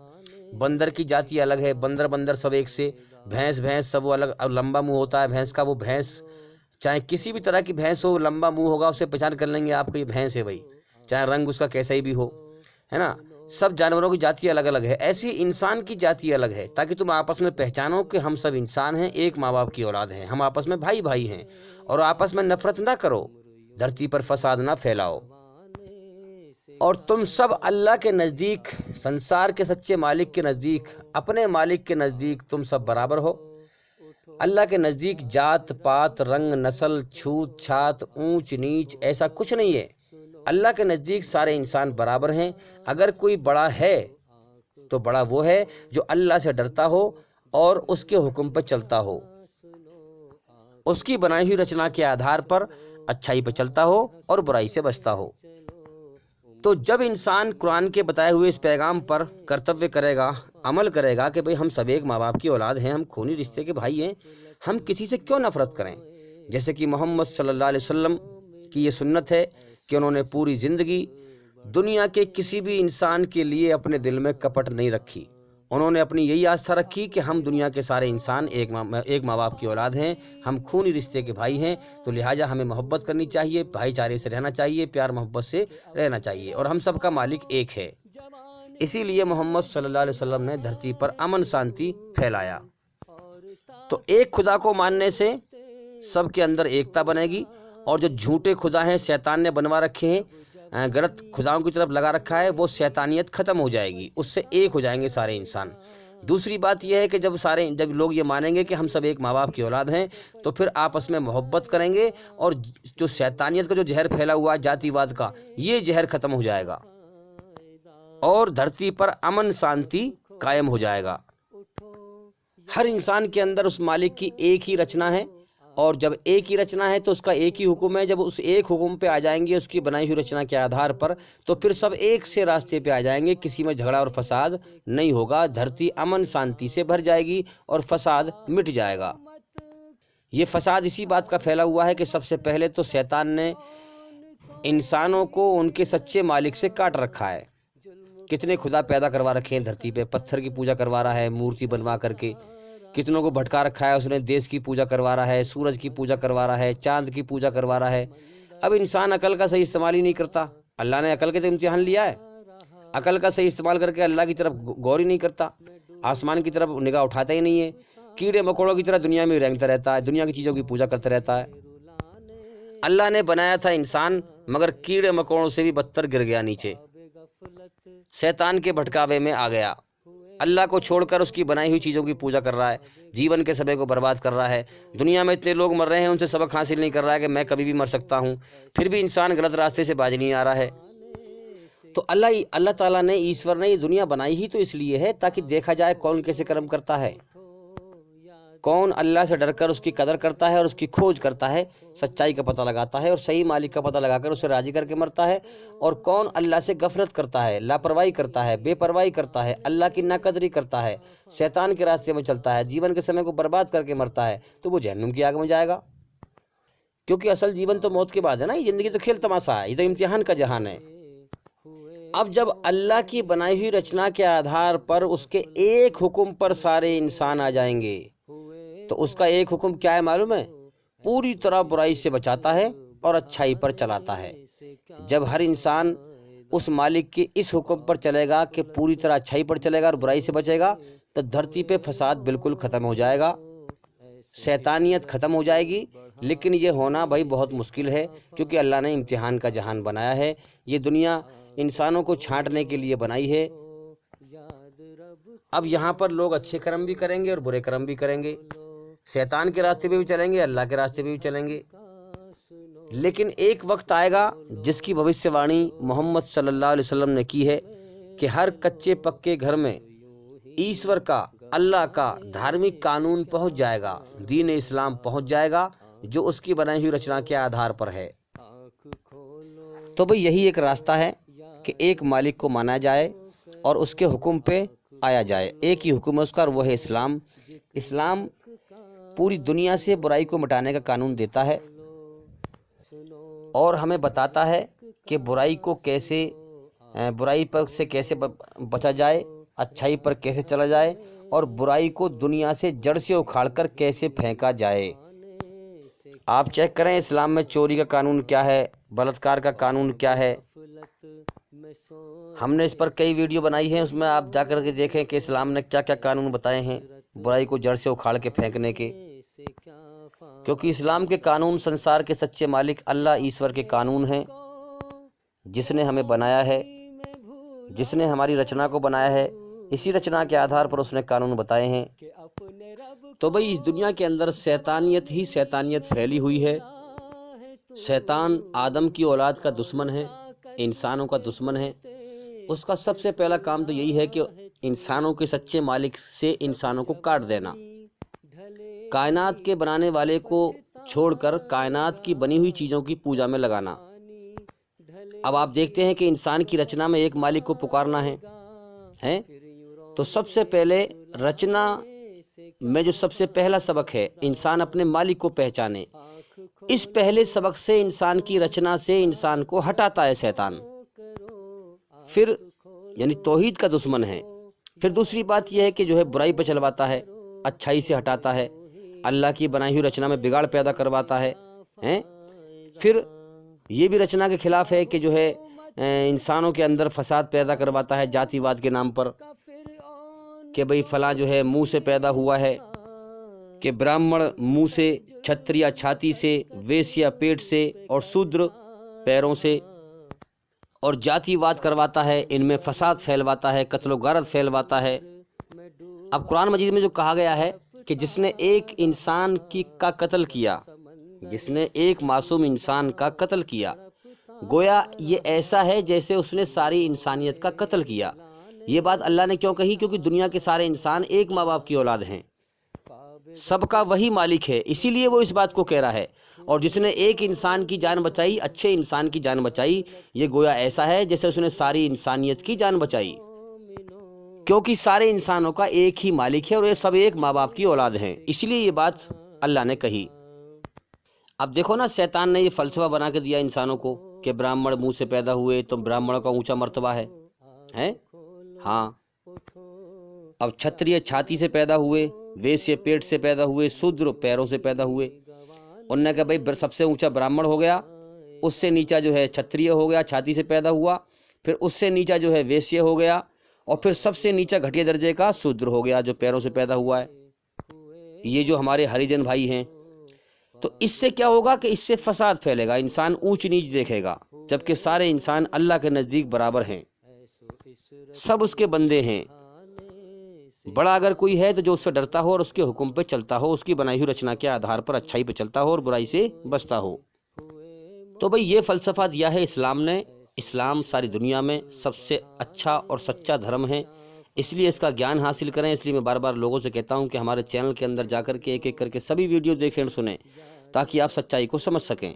[SPEAKER 2] بندر کی جاتی الگ ہے، بندر سب ایک سے، بھینس سب وہ الگ، لمبا منہ ہوتا ہے بھینس کا، وہ بھینس چاہے کسی بھی طرح کی بھینس ہو، لمبا منہ ہوگا، اسے پہچان کر لیں گے آپ کو یہ بھینس ہے بھائی، چاہے رنگ اس کا کیسا ہی بھی ہو، ہے نا۔ سب جانوروں کی جاتی الگ الگ ہے، ایسی انسان کی جاتی الگ ہے تاکہ تم آپس میں پہچانو کہ ہم سب انسان ہیں، ایک ماں باپ کی اولاد ہیں، ہم آپس میں بھائی ہیں، اور آپس میں نفرت نہ کرو، دھرتی پر فساد نہ پھیلاؤ، اور تم سب اللہ کے نزدیک، سنسار کے سچے مالک کے نزدیک، اپنے مالک کے نزدیک تم سب برابر ہو۔ اللہ کے نزدیک جات پات، رنگ، نسل، چھوت چھات، اونچ نیچ ایسا کچھ نہیں ہے۔ اللہ کے نزدیک سارے انسان برابر ہیں۔ اگر کوئی بڑا ہے تو بڑا وہ ہے جو اللہ سے ڈرتا ہو اور اس کے حکم پر چلتا ہو، اس کی بنائی ہوئی رچنا کے آدھار پر اچھائی پہ چلتا ہو اور برائی سے بچتا ہو۔ تو جب انسان قرآن کے بتائے ہوئے اس پیغام پر کرتویہ کرے گا، عمل کرے گا کہ بھئی ہم سب ایک ماں باپ کی اولاد ہیں، ہم خونی رشتے کے بھائی ہیں، ہم کسی سے کیوں نفرت کریں؟ جیسے کہ محمد صلی اللہ علیہ وسلم کی یہ سنت ہے کہ انہوں نے پوری زندگی دنیا کے کسی بھی انسان کے لیے اپنے دل میں کپٹ نہیں رکھی۔ انہوں نے اپنی یہی آستھا رکھی کہ ہم دنیا کے سارے انسان ایک ماں باپ کی اولاد ہیں، ہم خونی رشتے کے بھائی ہیں، تو لہٰذا ہمیں محبت کرنی چاہیے، بھائی چارے سے رہنا چاہیے، پیار محبت سے رہنا چاہیے، اور ہم سب کا مالک ایک ہے۔ اسی لیے محمد صلی اللہ علیہ وسلم نے دھرتی پر امن شانتی پھیلایا۔ تو ایک خدا کو ماننے سے سب کے اندر ایکتا بنے گی، اور جو جھوٹے خدا ہیں شیطان نے بنوا رکھے ہیں، غلط خداؤں کی طرف لگا رکھا ہے، وہ شیطانیت ختم ہو جائے گی، اس سے ایک ہو جائیں گے سارے انسان۔ دوسری بات یہ ہے کہ جب لوگ یہ مانیں گے کہ ہم سب ایک ماں باپ کی اولاد ہیں، تو پھر آپس میں محبت کریں گے، اور جو شیطانیت کا جو زہر پھیلا ہوا ہے جاتی واد کا، یہ زہر ختم ہو جائے گا، اور دھرتی پر امن شانتی قائم ہو جائے گا۔ ہر انسان کے اندر اس مالک کی ایک ہی رچنا ہے، اور جب ایک ہی رچنا ہے تو اس کا ایک ہی حکم ہے۔ جب اس ایک حکم پہ آ جائیں گے اس کی بنائی ہوئی رچنا کے آدھار پر، تو پھر سب ایک سے راستے پہ آ جائیں گے، کسی میں جھگڑا اور فساد نہیں ہوگا، دھرتی امن شانتی سے بھر جائے گی اور فساد مٹ جائے گا۔ یہ فساد اسی بات کا پھیلا ہوا ہے کہ سب سے پہلے تو شیطان نے انسانوں کو ان کے سچے مالک سے کاٹ رکھا ہے۔ کتنے خدا پیدا کروا رکھے ہیں دھرتی پہ، پتھر کی پوجا کروا رہا ہے مورتی بنوا کر کے، کتنوں کو بھٹکا رکھا ہے اس نے، دیس کی پوجا کروا رہا ہے، سورج کی پوجا کروا رہا ہے، چاند کی پوجا کروا رہا ہے۔ اب انسان عقل کا صحیح استعمال ہی نہیں کرتا۔ اللہ نے عقل کے تو امتحان لیا ہے، عقل کا صحیح استعمال کر کے اللہ کی طرف غور ہی نہیں کرتا، آسمان کی طرف نگاہ اٹھاتا ہی نہیں ہے، کیڑے مکوڑوں کی طرح دنیا میں رینگتا رہتا ہے، دنیا کی چیزوں کی پوجا کرتا رہتا ہے۔ اللہ نے بنایا تھا انسان، مگر کیڑے مکوڑوں سے بھی بدتر گر گیا نیچے، شیطان کے بھٹکاوے میں آ گیا، اللہ کو چھوڑ کر اس کی بنائی ہوئی چیزوں کی پوجا کر رہا ہے، جیون کے سمے کو برباد کر رہا ہے۔ دنیا میں اتنے لوگ مر رہے ہیں، ان سے سبق حاصل نہیں کر رہا ہے کہ میں کبھی بھی مر سکتا ہوں، پھر بھی انسان غلط راستے سے باز نہیں آ رہا ہے۔ تو اللہ تعالیٰ نے، ایشور نے یہ دنیا بنائی ہی تو اس لیے ہے تاکہ دیکھا جائے کون کیسے کرم کرتا ہے، کون اللہ سے ڈر کر اس کی قدر کرتا ہے اور اس کی کھوج کرتا ہے، سچائی کا پتہ لگاتا ہے اور صحیح مالک کا پتہ لگا کر اسے راضی کر کے مرتا ہے، اور کون اللہ سے غفلت کرتا ہے، لاپرواہی کرتا ہے، بے پرواہی کرتا ہے، اللہ کی ناقدری کرتا ہے، شیطان کے راستے میں چلتا ہے، جیون کے سمے کو برباد کر کے مرتا ہے، تو وہ جہنم کی آگ میں جائے گا۔ کیونکہ اصل جیون تو موت کے بعد ہے نا، یہ زندگی تو کھیل تماشا ہے، یہ تو امتحان کا جہان ہے۔ اب جب اللہ کی بنائی ہوئی رچنا کے آدھار پر اس کے ایک حکم پر سارے انسان آ جائیں گے، تو اس کا ایک حکم کیا ہے معلوم ہے؟ پوری طرح برائی سے بچاتا ہے اور اچھائی پر چلاتا ہے۔ جب ہر انسان اس مالک کے اس حکم پر چلے گا کہ پوری طرح اچھائی پر چلے گا اور برائی سے بچے گا، تو دھرتی پہ فساد بالکل ختم ہو جائے گا، شیطانیت ختم ہو جائے گی۔ لیکن یہ ہونا بھائی بہت مشکل ہے، کیونکہ اللہ نے امتحان کا جہان بنایا ہے، یہ دنیا انسانوں کو چھانٹنے کے لیے بنائی ہے۔ اب یہاں پر لوگ اچھے کرم بھی کریں گے اور برے کرم بھی کریں گے، شیطان کے راستے پہ بھی چلیں گے، اللہ کے راستے پہ بھی چلیں گے، لیکن ایک وقت آئے گا جس کی بھوشیہ وانی محمد صلی اللہ علیہ وسلم نے کی ہے کہ ہر کچے پکے گھر میں ایشور کا، اللہ کا دھارمک قانون پہنچ جائے گا، دین اسلام پہنچ جائے گا، جو اس کی بنائی ہوئی رچنا کے آدھار پر ہے۔ تو بھئی یہی ایک راستہ ہے کہ ایک مالک کو مانا جائے اور اس کے حکم پہ آیا جائے۔ ایک ہی حکم ہے اس کا، اور وہ ہے اسلام۔ اسلام پوری دنیا سے برائی کو مٹانے کا قانون دیتا ہے اور ہمیں بتاتا ہے کہ برائی کو کیسے، برائی پر سے کیسے بچا جائے، اچھائی پر کیسے چلا جائے، اور برائی کو دنیا سے جڑ سے اکھاڑ کر کیسے پھینکا جائے۔ آپ چیک کریں اسلام میں چوری کا قانون کیا ہے، بلاತ್ಕಾರ کا قانون کیا ہے۔ ہم نے اس پر کئی ویڈیو بنائی ہیں، اس میں آپ جا کر کے دیکھیں کہ اسلام نے کیا کیا قانون بتائے ہیں برائی کو جڑ سے اکھاڑ کے پھینکنے کے۔ کیونکہ اسلام کے قانون سنسار کے سچے مالک اللہ ایشور کے قانون ہیں، جس نے ہمیں بنایا ہے، جس نے ہماری رچنا کو بنایا ہے، اسی رچنا کے آدھار پر اس نے قانون بتائے ہیں۔ تو بھئی اس دنیا کے اندر شیطانیت ہی شیطانیت پھیلی ہوئی ہے۔ شیطان آدم کی اولاد کا دشمن ہے، انسانوں کا دشمن ہے۔ اس کا سب سے پہلا کام تو یہی ہے کہ انسانوں کے سچے مالک سے انسانوں کو کاٹ دینا، کائنات کے بنانے والے کو چھوڑ کر کائنات کی بنی ہوئی چیزوں کی پوجا میں لگانا۔ اب آپ دیکھتے ہیں کہ انسان کی رچنا میں ایک مالک کو پکارنا ہے، تو سب سے پہلے رچنا میں جو سب سے پہلا سبق ہے، انسان اپنے مالک کو پہچانے۔ اس پہلے سبق سے انسان کی رچنا سے انسان کو ہٹاتا ہے شیطان، پھر یعنی توحید کا دشمن ہے۔ پھر دوسری بات یہ ہے کہ جو ہے برائی پہ چلواتا ہے، اچھائی سے ہٹاتا ہے، اللہ کی بنائی ہوئی رچنا میں بگاڑ پیدا کرواتا ہے۔ پھر یہ بھی رچنا کے خلاف ہے کہ جو ہے انسانوں کے اندر فساد پیدا کرواتا ہے جاتی واد کے نام پر، کہ بھئی فلاں جو ہے منہ سے پیدا ہوا ہے، کہ براہمن منہ سے، چھتریا چھاتی سے، ویسیا پیٹ سے، اور شودر پیروں سے، اور جاتی واد کرواتا ہے، ان میں فساد پھیلواتا ہے، قتل و غارت پھیلواتا ہے۔ اب قرآن مجید میں جو کہا گیا ہے کہ جس نے ایک انسان کا قتل کیا، جس نے ایک معصوم انسان کا قتل کیا، گویا یہ ایسا ہے جیسے اس نے ساری انسانیت کا قتل کیا۔ یہ بات اللہ نے کیوں کہی؟ کیونکہ دنیا کے سارے انسان ایک ماں باپ کی اولاد ہیں، سب کا وہی مالک ہے، اسی لیے وہ اس بات کو کہہ رہا ہے۔ اور جس نے ایک انسان کی جان بچائی، اچھے انسان کی جان بچائی، یہ گویا ایسا ہے جیسے اس نے ساری انسانیت کی جان بچائی، کیونکہ سارے انسانوں کا ایک ہی مالک ہے اور یہ سب ایک ماں باپ کی اولاد ہیں، اسی لیے یہ بات اللہ نے کہی۔ اب دیکھو نا، شیطان نے یہ فلسفہ بنا کے دیا انسانوں کو کہ براہمن منہ سے پیدا ہوئے تو براہمنوں کا اونچا مرتبہ ہے۔ ہاں، اب چھتریہ چھاتی سے پیدا ہوئے، ویسے پیٹ سے پیدا ہوئے، شودر پیروں سے پیدا ہوئے۔ انہوں نے کہا بھائی سب سے اونچا براہمن ہو گیا، اس سے نیچا جو ہے چھتریہ ہو گیا، چھاتی سے پیدا ہوا، پھر اس سے نیچا جو ہے ویسیہ ہو گیا، اور پھر سب سے نیچا گھٹیا درجے کا شودر ہو گیا جو پیروں سے پیدا ہوا ہے۔ یہ جو ہمارے ہریجن بھائی ہیں، تو اس سے کیا ہوگا کہ اس سے فساد پھیلے گا، انسان اونچ نیچ دیکھے گا، جبکہ سارے انسان اللہ کے نزدیک برابر ہیں، سب اس کے بندے ہیں۔ بڑا اگر کوئی ہے تو جو اس سے ڈرتا ہو اور اس کے حکم پہ چلتا ہو، اس کی بنائی ہوئی رچنا کے آدھار پر اچھائی پہ چلتا ہو اور برائی سے بچتا ہو۔ تو بھئی یہ فلسفہ دیا ہے اسلام نے۔ اسلام ساری دنیا میں سب سے اچھا اور سچا دھرم ہے، اس لیے اس کا گیان حاصل کریں۔ اس لیے میں بار بار لوگوں سے کہتا ہوں کہ ہمارے چینل کے اندر جا کر کے ایک ایک کر کے سبھی ویڈیو دیکھیں اور سنیں، تاکہ آپ سچائی کو سمجھ سکیں۔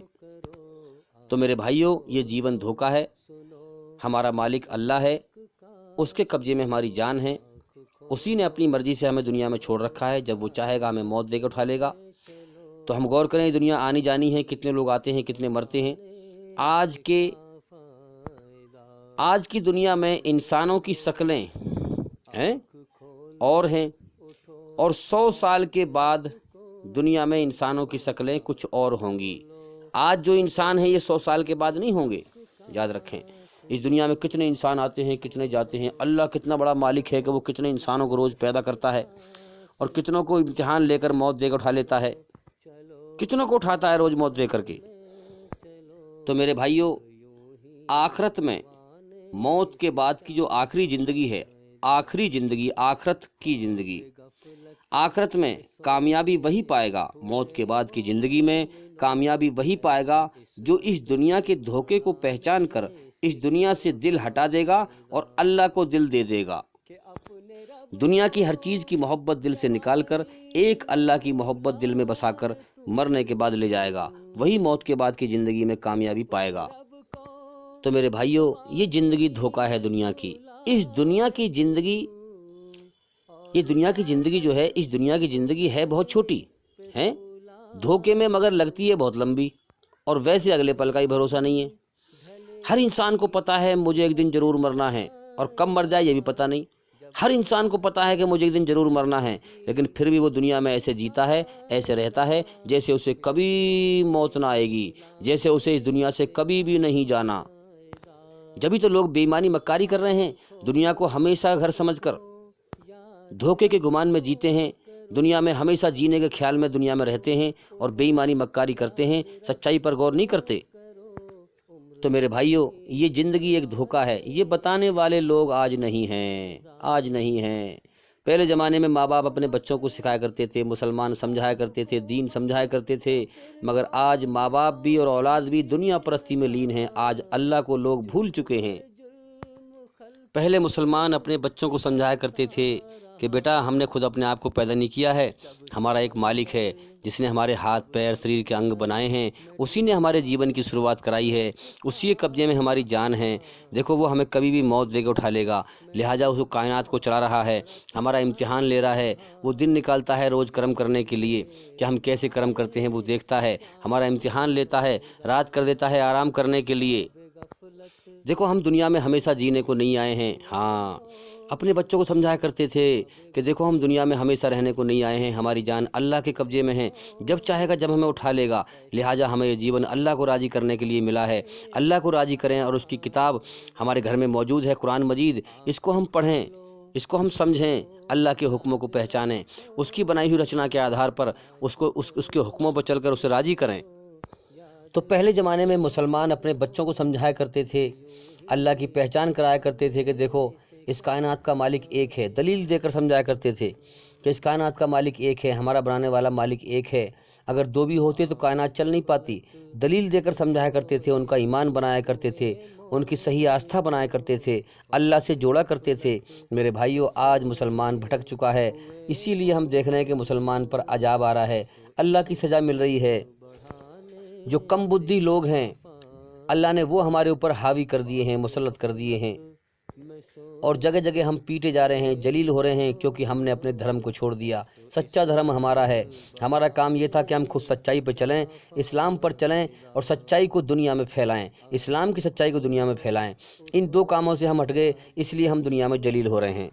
[SPEAKER 2] تو میرے بھائیوں، یہ جیون دھوکہ ہے، ہمارا مالک اللہ ہے، اس کے قبضے میں ہماری جان ہے، اسی نے اپنی مرضی سے ہمیں دنیا میں چھوڑ رکھا ہے، جب وہ چاہے گا ہمیں موت دے کے اٹھا لے گا۔ تو ہم غور کریں، دنیا آنی جانی ہے، کتنے لوگ آتے ہیں، کتنے مرتے ہیں۔ آج کی دنیا میں انسانوں کی شکلیں ہیں اور ہیں، اور 100 سال کے بعد دنیا میں انسانوں کی شکلیں کچھ اور ہوں گی۔ آج جو انسان ہیں یہ 100 سال کے بعد نہیں ہوں گے، یاد رکھیں۔ اس دنیا میں کتنے انسان آتے ہیں، کتنے جاتے ہیں، اللہ کتنا بڑا مالک ہے کہ وہ کتنے انسانوں کو روز پیدا کرتا ہے اور کتنوں کو امتحان لے کر موت دے کر اٹھا لیتا ہے، کتنوں کو اٹھاتا ہے روز موت دے کر کے۔ تو میرے بھائیوں، آخرت میں موت کے بعد کی جو آخری زندگی ہے، آخری زندگی، آخرت کی زندگی، آخرت میں کامیابی وہی پائے گا، موت کے بعد کی زندگی میں کامیابی وہی پائے گا جو اس دنیا کے دھوکے کو پہچان کر اس دنیا سے دل ہٹا دے گا اور اللہ کو دل دے دے گا۔ دنیا کی ہر چیز کی محبت دل سے نکال کر ایک اللہ کی محبت دل میں بسا کر مرنے کے بعد لے جائے گا، وہی موت کے بعد کی زندگی میں کامیابی پائے گا۔ تو میرے بھائیوں، یہ زندگی دھوکہ ہے دنیا کی۔ اس دنیا کی زندگی، یہ دنیا کی زندگی جو ہے، اس دنیا کی زندگی ہے بہت چھوٹی ہے، دھوکے میں مگر لگتی ہے بہت لمبی، اور ویسے اگلے پل کا ہی بھروسہ نہیں ہے۔ ہر انسان کو پتہ ہے مجھے ایک دن ضرور مرنا ہے، اور کب مر جائے یہ بھی پتہ نہیں۔ ہر انسان کو پتہ ہے کہ مجھے ایک دن ضرور مرنا ہے، لیکن پھر بھی وہ دنیا میں ایسے جیتا ہے، ایسے رہتا ہے جیسے اسے کبھی موت نہ آئے گی، جیسے اسے اس دنیا سے کبھی بھی نہیں جانا۔ جبھی تو لوگ بے ایمانی مکاری کر رہے ہیں، دنیا کو ہمیشہ گھر سمجھ کر دھوکے کے گمان میں جیتے ہیں، دنیا میں ہمیشہ جینے کے خیال میں دنیا میں رہتے ہیں اور بے ایمانی مکاری کرتے ہیں، سچائی پر غور نہیں کرتے۔ تو میرے بھائیوں، یہ زندگی ایک دھوکہ ہے، یہ بتانے والے لوگ آج نہیں ہیں، آج نہیں ہیں۔ پہلے زمانے میں ماں باپ اپنے بچوں کو سکھایا کرتے تھے، مسلمان سمجھایا کرتے تھے، دین سمجھایا کرتے تھے، مگر آج ماں باپ بھی اور اولاد بھی دنیا پرستی میں لین ہیں۔ آج اللہ کو لوگ بھول چکے ہیں۔ پہلے مسلمان اپنے بچوں کو سمجھایا کرتے تھے کہ بیٹا، ہم نے خود اپنے آپ کو پیدا نہیں کیا ہے، ہمارا ایک مالک ہے جس نے ہمارے ہاتھ پیر شریر کے انگ بنائے ہیں، اسی نے ہمارے جیون کی شروعات کرائی ہے، اسی کے قبضے میں ہماری جان ہے، دیکھو وہ ہمیں کبھی بھی موت دے کے اٹھا لے گا، لہٰذا اس کائنات کو چلا رہا ہے، ہمارا امتحان لے رہا ہے، وہ دن نکالتا ہے روز کرم کرنے کے لیے کہ ہم کیسے کرم کرتے ہیں، وہ دیکھتا ہے، ہمارا امتحان لیتا ہے، رات کر دیتا ہے آرام کرنے کے لیے۔ دیکھو ہم دنیا میں ہمیشہ جینے کو نہیں آئے ہیں۔ ہاں، اپنے بچوں کو سمجھایا کرتے تھے کہ دیکھو ہم دنیا میں ہمیشہ رہنے کو نہیں آئے ہیں، ہماری جان اللہ کے قبضے میں ہے، جب چاہے گا جب ہمیں اٹھا لے گا، لہٰذا ہمیں یہ جیون اللہ کو راضی کرنے کے لیے ملا ہے، اللہ کو راضی کریں، اور اس کی کتاب ہمارے گھر میں موجود ہے، قرآن مجید، اس کو ہم پڑھیں، اس کو ہم سمجھیں، اللہ کے حکموں کو پہچانیں، اس کی بنائی ہوئی رچنا کے آدھار پر اس کے حکموں پر چل کر اسے راضی کریں۔ تو پہلے زمانے میں مسلمان اپنے بچوں کو سمجھایا کرتے تھے، اللہ کی پہچان کرایا کرتے تھے کہ دیکھو اس کائنات کا مالک ایک ہے، دلیل دے کر سمجھایا کرتے تھے کہ اس کائنات کا مالک ایک ہے، ہمارا بنانے والا مالک ایک ہے، اگر دو بھی ہوتے تو کائنات چل نہیں پاتی، دلیل دے کر سمجھایا کرتے تھے، ان کا ایمان بنایا کرتے تھے، ان کی صحیح آستھا بنایا کرتے تھے، اللہ سے جوڑا کرتے تھے۔ میرے بھائیوں، آج مسلمان بھٹک چکا ہے، اسی لیے ہم دیکھ رہے ہیں کہ مسلمان پر عذاب آ رہا ہے، اللہ کی سزا مل رہی ہے۔ جو کم بدھی لوگ ہیں، اللہ نے وہ ہمارے اوپر حاوی کر دیے ہیں، مسلط کر دیے ہیں، اور جگہ جگہ ہم پیٹے جا رہے ہیں، ذلیل ہو رہے ہیں، کیونکہ ہم نے اپنے دھرم کو چھوڑ دیا۔ سچا دھرم ہمارا ہے، ہمارا کام یہ تھا کہ ہم خود سچائی پہ چلیں، اسلام پر چلیں اور سچائی کو دنیا میں پھیلائیں، اسلام کی سچائی کو دنیا میں پھیلائیں۔ ان دو کاموں سے ہم ہٹ گئے، اس لیے ہم دنیا میں ذلیل ہو رہے ہیں۔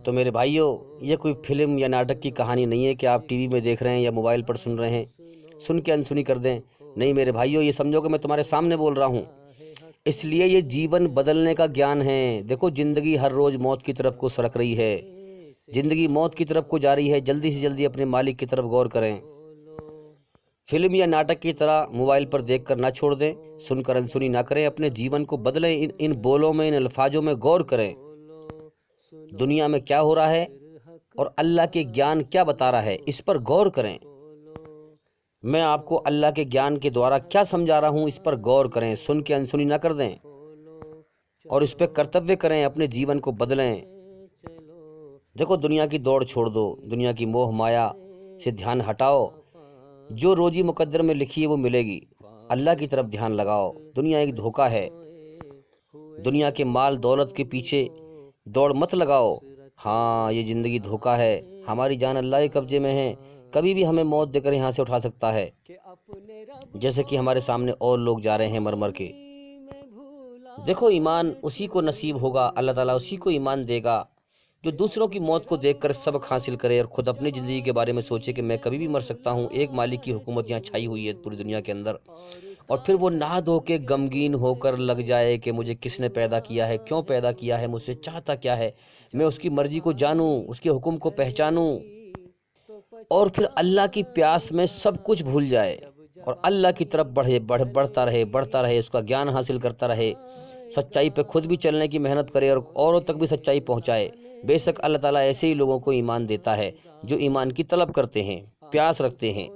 [SPEAKER 2] تو میرے بھائیوں، یہ کوئی فلم یا ناٹک کی کہانی نہیں ہے کہ آپ ٹی وی میں دیکھ رہے ہیں یا موبائل پر سن رہے ہیں، سن کے انسنی کر دیں۔ نہیں میرے بھائیوں، یہ سمجھو کہ میں تمہارے سامنے بول رہا ہوں، اس لیے یہ جیون بدلنے کا گیان ہے۔ دیکھو زندگی ہر روز موت کی طرف کو سرک رہی ہے، زندگی موت کی طرف کو جا رہی ہے، جلدی سے جلدی اپنے مالک کی طرف غور کریں۔ فلم یا ناٹک کی طرح موبائل پر دیکھ کر نہ چھوڑ دیں، سن کر انسنی نہ کریں، اپنے جیون کو بدلیں، ان بولوں میں، ان الفاظوں میں غور کریں، دنیا میں کیا ہو رہا ہے اور اللہ کے گیان کیا بتا رہا ہے، اس پر غور کریں۔ میں آپ کو اللہ کے گیان کے دوارا کیا سمجھا رہا ہوں، اس پر غور کریں، سن کے انسنی نہ کر دیں اور اس پہ کرتویہ کریں، اپنے جیون کو بدلیں۔ دیکھو دنیا کی دوڑ چھوڑ دو، دنیا کی موہ مایا سے دھیان ہٹاؤ، جو روزی مقدر میں لکھی ہے وہ ملے گی، اللہ کی طرف دھیان لگاؤ۔ دنیا ایک دھوکہ ہے، دنیا کے مال دولت کے پیچھے دوڑ مت لگاؤ۔ ہاں، یہ زندگی دھوکہ ہے، ہماری جان اللہ کے قبضے میں ہے، کبھی بھی ہمیں موت دے کر یہاں سے اٹھا سکتا ہے، جیسے کہ ہمارے سامنے اور لوگ جا رہے ہیں مر مر کے۔ دیکھو ایمان اسی کو نصیب ہوگا، اللہ تعالیٰ اسی کو ایمان دے گا جو دوسروں کی موت کو دیکھ کر سبق حاصل کرے اور خود اپنی زندگی کے بارے میں سوچے کہ میں کبھی بھی مر سکتا ہوں، ایک مالک کی حکومت یہاں چھائی ہوئی ہے پوری دنیا کے اندر، اور پھر وہ نہا دھو کے غمگین ہو کر لگ جائے کہ مجھے کس نے پیدا کیا ہے، کیوں پیدا کیا ہے، مجھ سے چاہتا کیا ہے، میں اس کی مرضی کو جانوں، اس کے حکم کو پہچانوں، اور پھر اللہ کی پیاس میں سب کچھ بھول جائے اور اللہ کی طرف بڑھتا رہے، اس کا گیان حاصل کرتا رہے، سچائی پہ خود بھی چلنے کی محنت کرے اور اوروں تک بھی سچائی پہنچائے۔ بے شک اللہ تعالیٰ ایسے ہی لوگوں کو ایمان دیتا ہے جو ایمان کی طلب کرتے ہیں، پیاس رکھتے ہیں،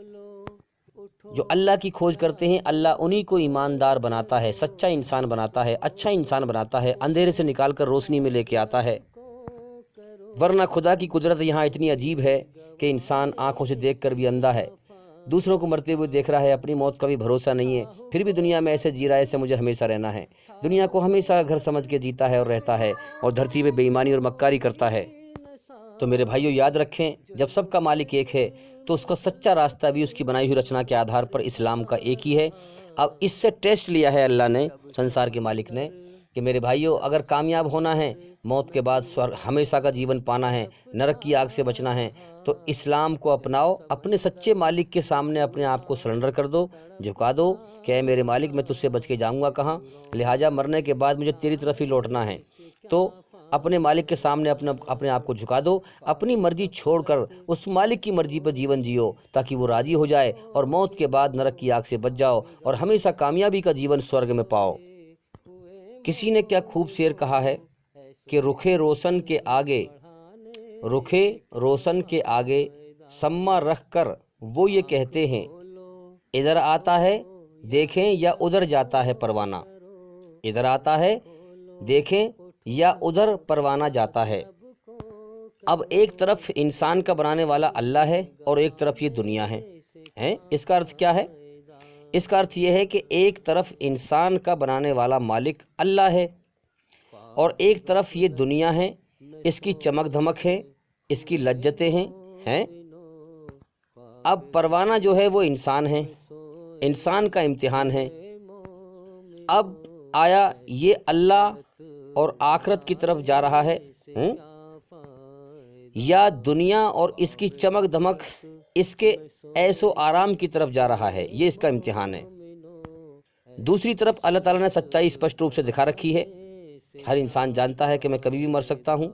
[SPEAKER 2] جو اللہ کی کھوج کرتے ہیں، اللہ انہی کو ایماندار بناتا ہے، سچا انسان بناتا ہے، اچھا انسان بناتا ہے، اندھیرے سے نکال کر روشنی میں لے کے آتا ہے۔ ورنہ خدا کی قدرت یہاں اتنی عجیب ہے کہ انسان آنکھوں سے دیکھ کر بھی اندھا ہے، دوسروں کو مرتے ہوئے دیکھ رہا ہے، اپنی موت کا بھی بھروسہ نہیں ہے، پھر بھی دنیا میں ایسے جی رہا ہے ایسے مجھے ہمیشہ رہنا ہے، دنیا کو ہمیشہ گھر سمجھ کے جیتا ہے اور رہتا ہے، اور دھرتی پہ بے ایمانی اور مکاری کرتا ہے۔ تو میرے بھائیو یاد رکھیں، جب سب کا مالک ایک ہے تو اس کا سچا راستہ بھی اس کی بنائی ہوئی رچنا کے آدھار پر اسلام کا ایک ہی ہے۔ اب اس سے ٹیسٹ لیا ہے اللہ نے، سنسار کے مالک نے، کہ میرے بھائیو اگر کامیاب ہونا ہے، موت کے بعد ہمیشہ کا جیون پانا ہے، نرک کی آگ سے بچنا ہے، تو اسلام کو اپناؤ، اپنے سچے مالک کے سامنے اپنے آپ کو سرنڈر کر دو، جھکا دو کہ اے میرے مالک میں تجھ سے بچ کے جاؤں گا کہاں، لہٰذا مرنے کے بعد مجھے تیری طرف ہی لوٹنا ہے۔ تو اپنے مالک کے سامنے اپنے آپ کو جھکا دو، اپنی مرضی چھوڑ کر اس مالک کی مرضی پر جیون جیو، تاکہ وہ راضی ہو جائے اور موت کے بعد نرک کی آگ سے بچ جاؤ اور ہمیشہ کامیابی کا جیون سورگ میں پاؤ۔ کسی نے کیا خوب شعر کہا ہے کہ رخے روشن کے آگے سما رکھ کر وہ یہ کہتے ہیں، ادھر آتا ہے دیکھیں یا ادھر جاتا ہے پروانہ، ادھر آتا ہے دیکھیں یا ادھر پروانہ جاتا ہے۔ اب ایک طرف انسان کا بنانے والا اللہ ہے اور ایک طرف یہ دنیا ہے۔ اس کا ارتھ کیا ہے؟ اس کا ارتھ یہ ہے کہ ایک طرف انسان کا بنانے والا مالک اللہ ہے اور ایک طرف یہ دنیا ہے، اس کی چمک دھمک ہے، اس کی لذتیں ہیں۔ اب پروانہ جو ہے وہ انسان ہے، انسان کا امتحان ہے۔ اب آیا یہ اللہ اور آخرت کی طرف جا رہا ہے یا دنیا اور اس کی چمک دھمک اس کے عیش و آرام کی طرف جا رہا ہے؟ یہ اس کا امتحان ہے۔ دوسری طرف اللہ تعالیٰ نے سچائی اسپشٹ روپ سے دکھا رکھی ہے۔ ہر انسان جانتا ہے کہ میں کبھی بھی مر سکتا ہوں،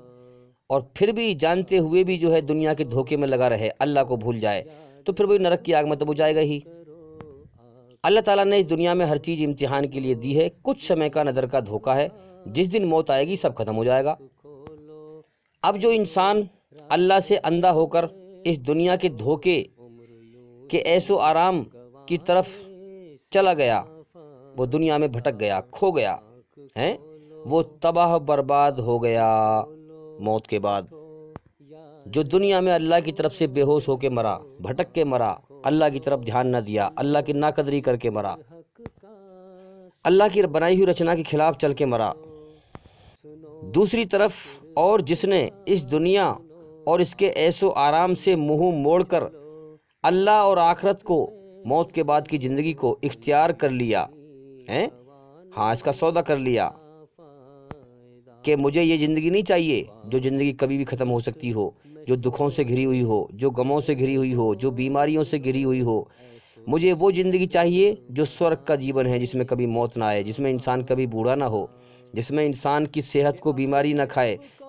[SPEAKER 2] اور پھر بھی جانتے ہوئے بھی جو ہے دنیا کے دھوکے میں لگا رہے، اللہ کو بھول جائے، تو پھر وہی نرک کی آگ میں تو وہ جائے گا ہی۔ اللہ تعالیٰ نے اس دنیا میں ہر چیز امتحان کے لیے دی ہے، کچھ سمے کا نظر کا دھوکہ ہے، جس دن موت آئے گی سب ختم ہو جائے گا۔ اب جو انسان اللہ سے اندھا ہو کر اس دنیا کے دھوکے کے عیش و آرام کی طرف چلا گیا، وہ دنیا میں بھٹک گیا، کھو گیا ہے، وہ تباہ برباد ہو گیا موت کے بعد۔ جو دنیا میں اللہ کی طرف سے بے ہوش ہو کے مرا، بھٹک کے مرا، اللہ کی طرف دھیان نہ دیا، اللہ کی ناقدری کر کے مرا، اللہ کی بنائی ہوئی رچنا کے خلاف چل کے مرا۔ دوسری طرف اور جس نے اس دنیا اور اس کے عیش و آرام سے منہ موڑ کر اللہ اور آخرت کو، موت کے بعد کی زندگی کو اختیار کر لیا ہے، ہاں اس کا سودا کر لیا کہ مجھے یہ زندگی نہیں چاہیے جو زندگی کبھی بھی ختم ہو سکتی ہو، جو دکھوں سے گھری ہوئی ہو، جو غموں سے گھری ہوئی ہو، جو بیماریوں سے گھری ہوئی ہو، مجھے وہ زندگی چاہیے جو سورگ کا جیون ہے، جس میں کبھی موت نہ آئے، جس میں انسان کبھی بوڑھا نہ ہو، جس میں انسان کی صحت کو بیماری نہ کھائے،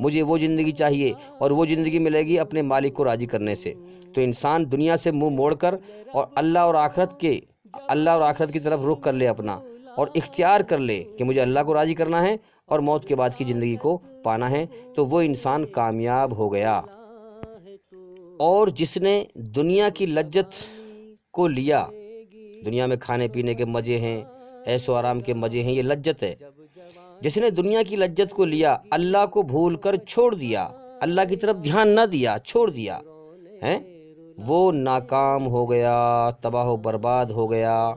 [SPEAKER 2] مجھے وہ زندگی چاہیے، اور وہ زندگی ملے گی اپنے مالک کو راضی کرنے سے۔ تو انسان دنیا سے منہ موڑ کر اور اللہ اور آخرت کی طرف رخ کر لے اپنا، اور اختیار کر لے کہ مجھے اللہ کو راضی کرنا ہے اور موت کے بعد کی زندگی کو پانا ہے، تو وہ انسان کامیاب ہو گیا۔ اور جس نے دنیا کی لذت کو لیا، دنیا میں کھانے پینے کے مزے ہیں، عیش و آرام کے مزے ہیں، یہ لذت ہے۔ جس نے دنیا کی لذت کو لیا، اللہ کو بھول کر چھوڑ دیا، اللہ کی طرف دھیان نہ دیا، چھوڑ دیا ہے، وہ ناکام ہو گیا، تباہ و برباد ہو گیا۔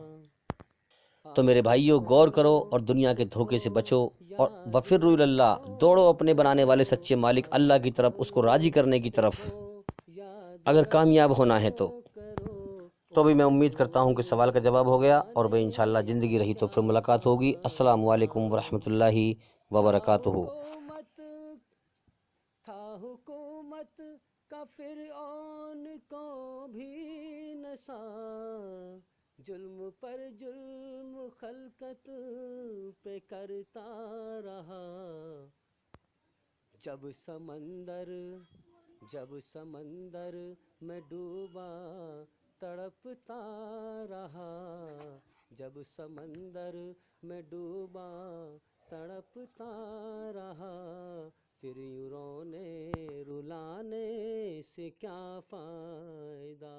[SPEAKER 2] تو میرے بھائیوں غور کرو اور دنیا کے دھوکے سے بچو، اور وفروا الی اللہ، دوڑو اپنے بنانے والے سچے مالک اللہ کی طرف، اس کو راضی کرنے کی طرف، اگر کامیاب ہونا ہے تو بھی میں امید کرتا ہوں کہ سوال کا جواب ہو گیا، اور بھائی انشاءاللہ زندگی رہی تو پھر ملاقات ہوگی۔ السلام علیکم ورحمۃ اللہ وبرکاتہ۔ حکومت کا فرعون کو بھی نسا، ظلم پر ظلم خلقت پہ کرتا رہا، جب سمندر میں ڈوبا تڑپتا رہا، جب سمندر میں ڈوبا تڑپتا رہا، پھر یوں رونے رلانے سے کیا فائدہ۔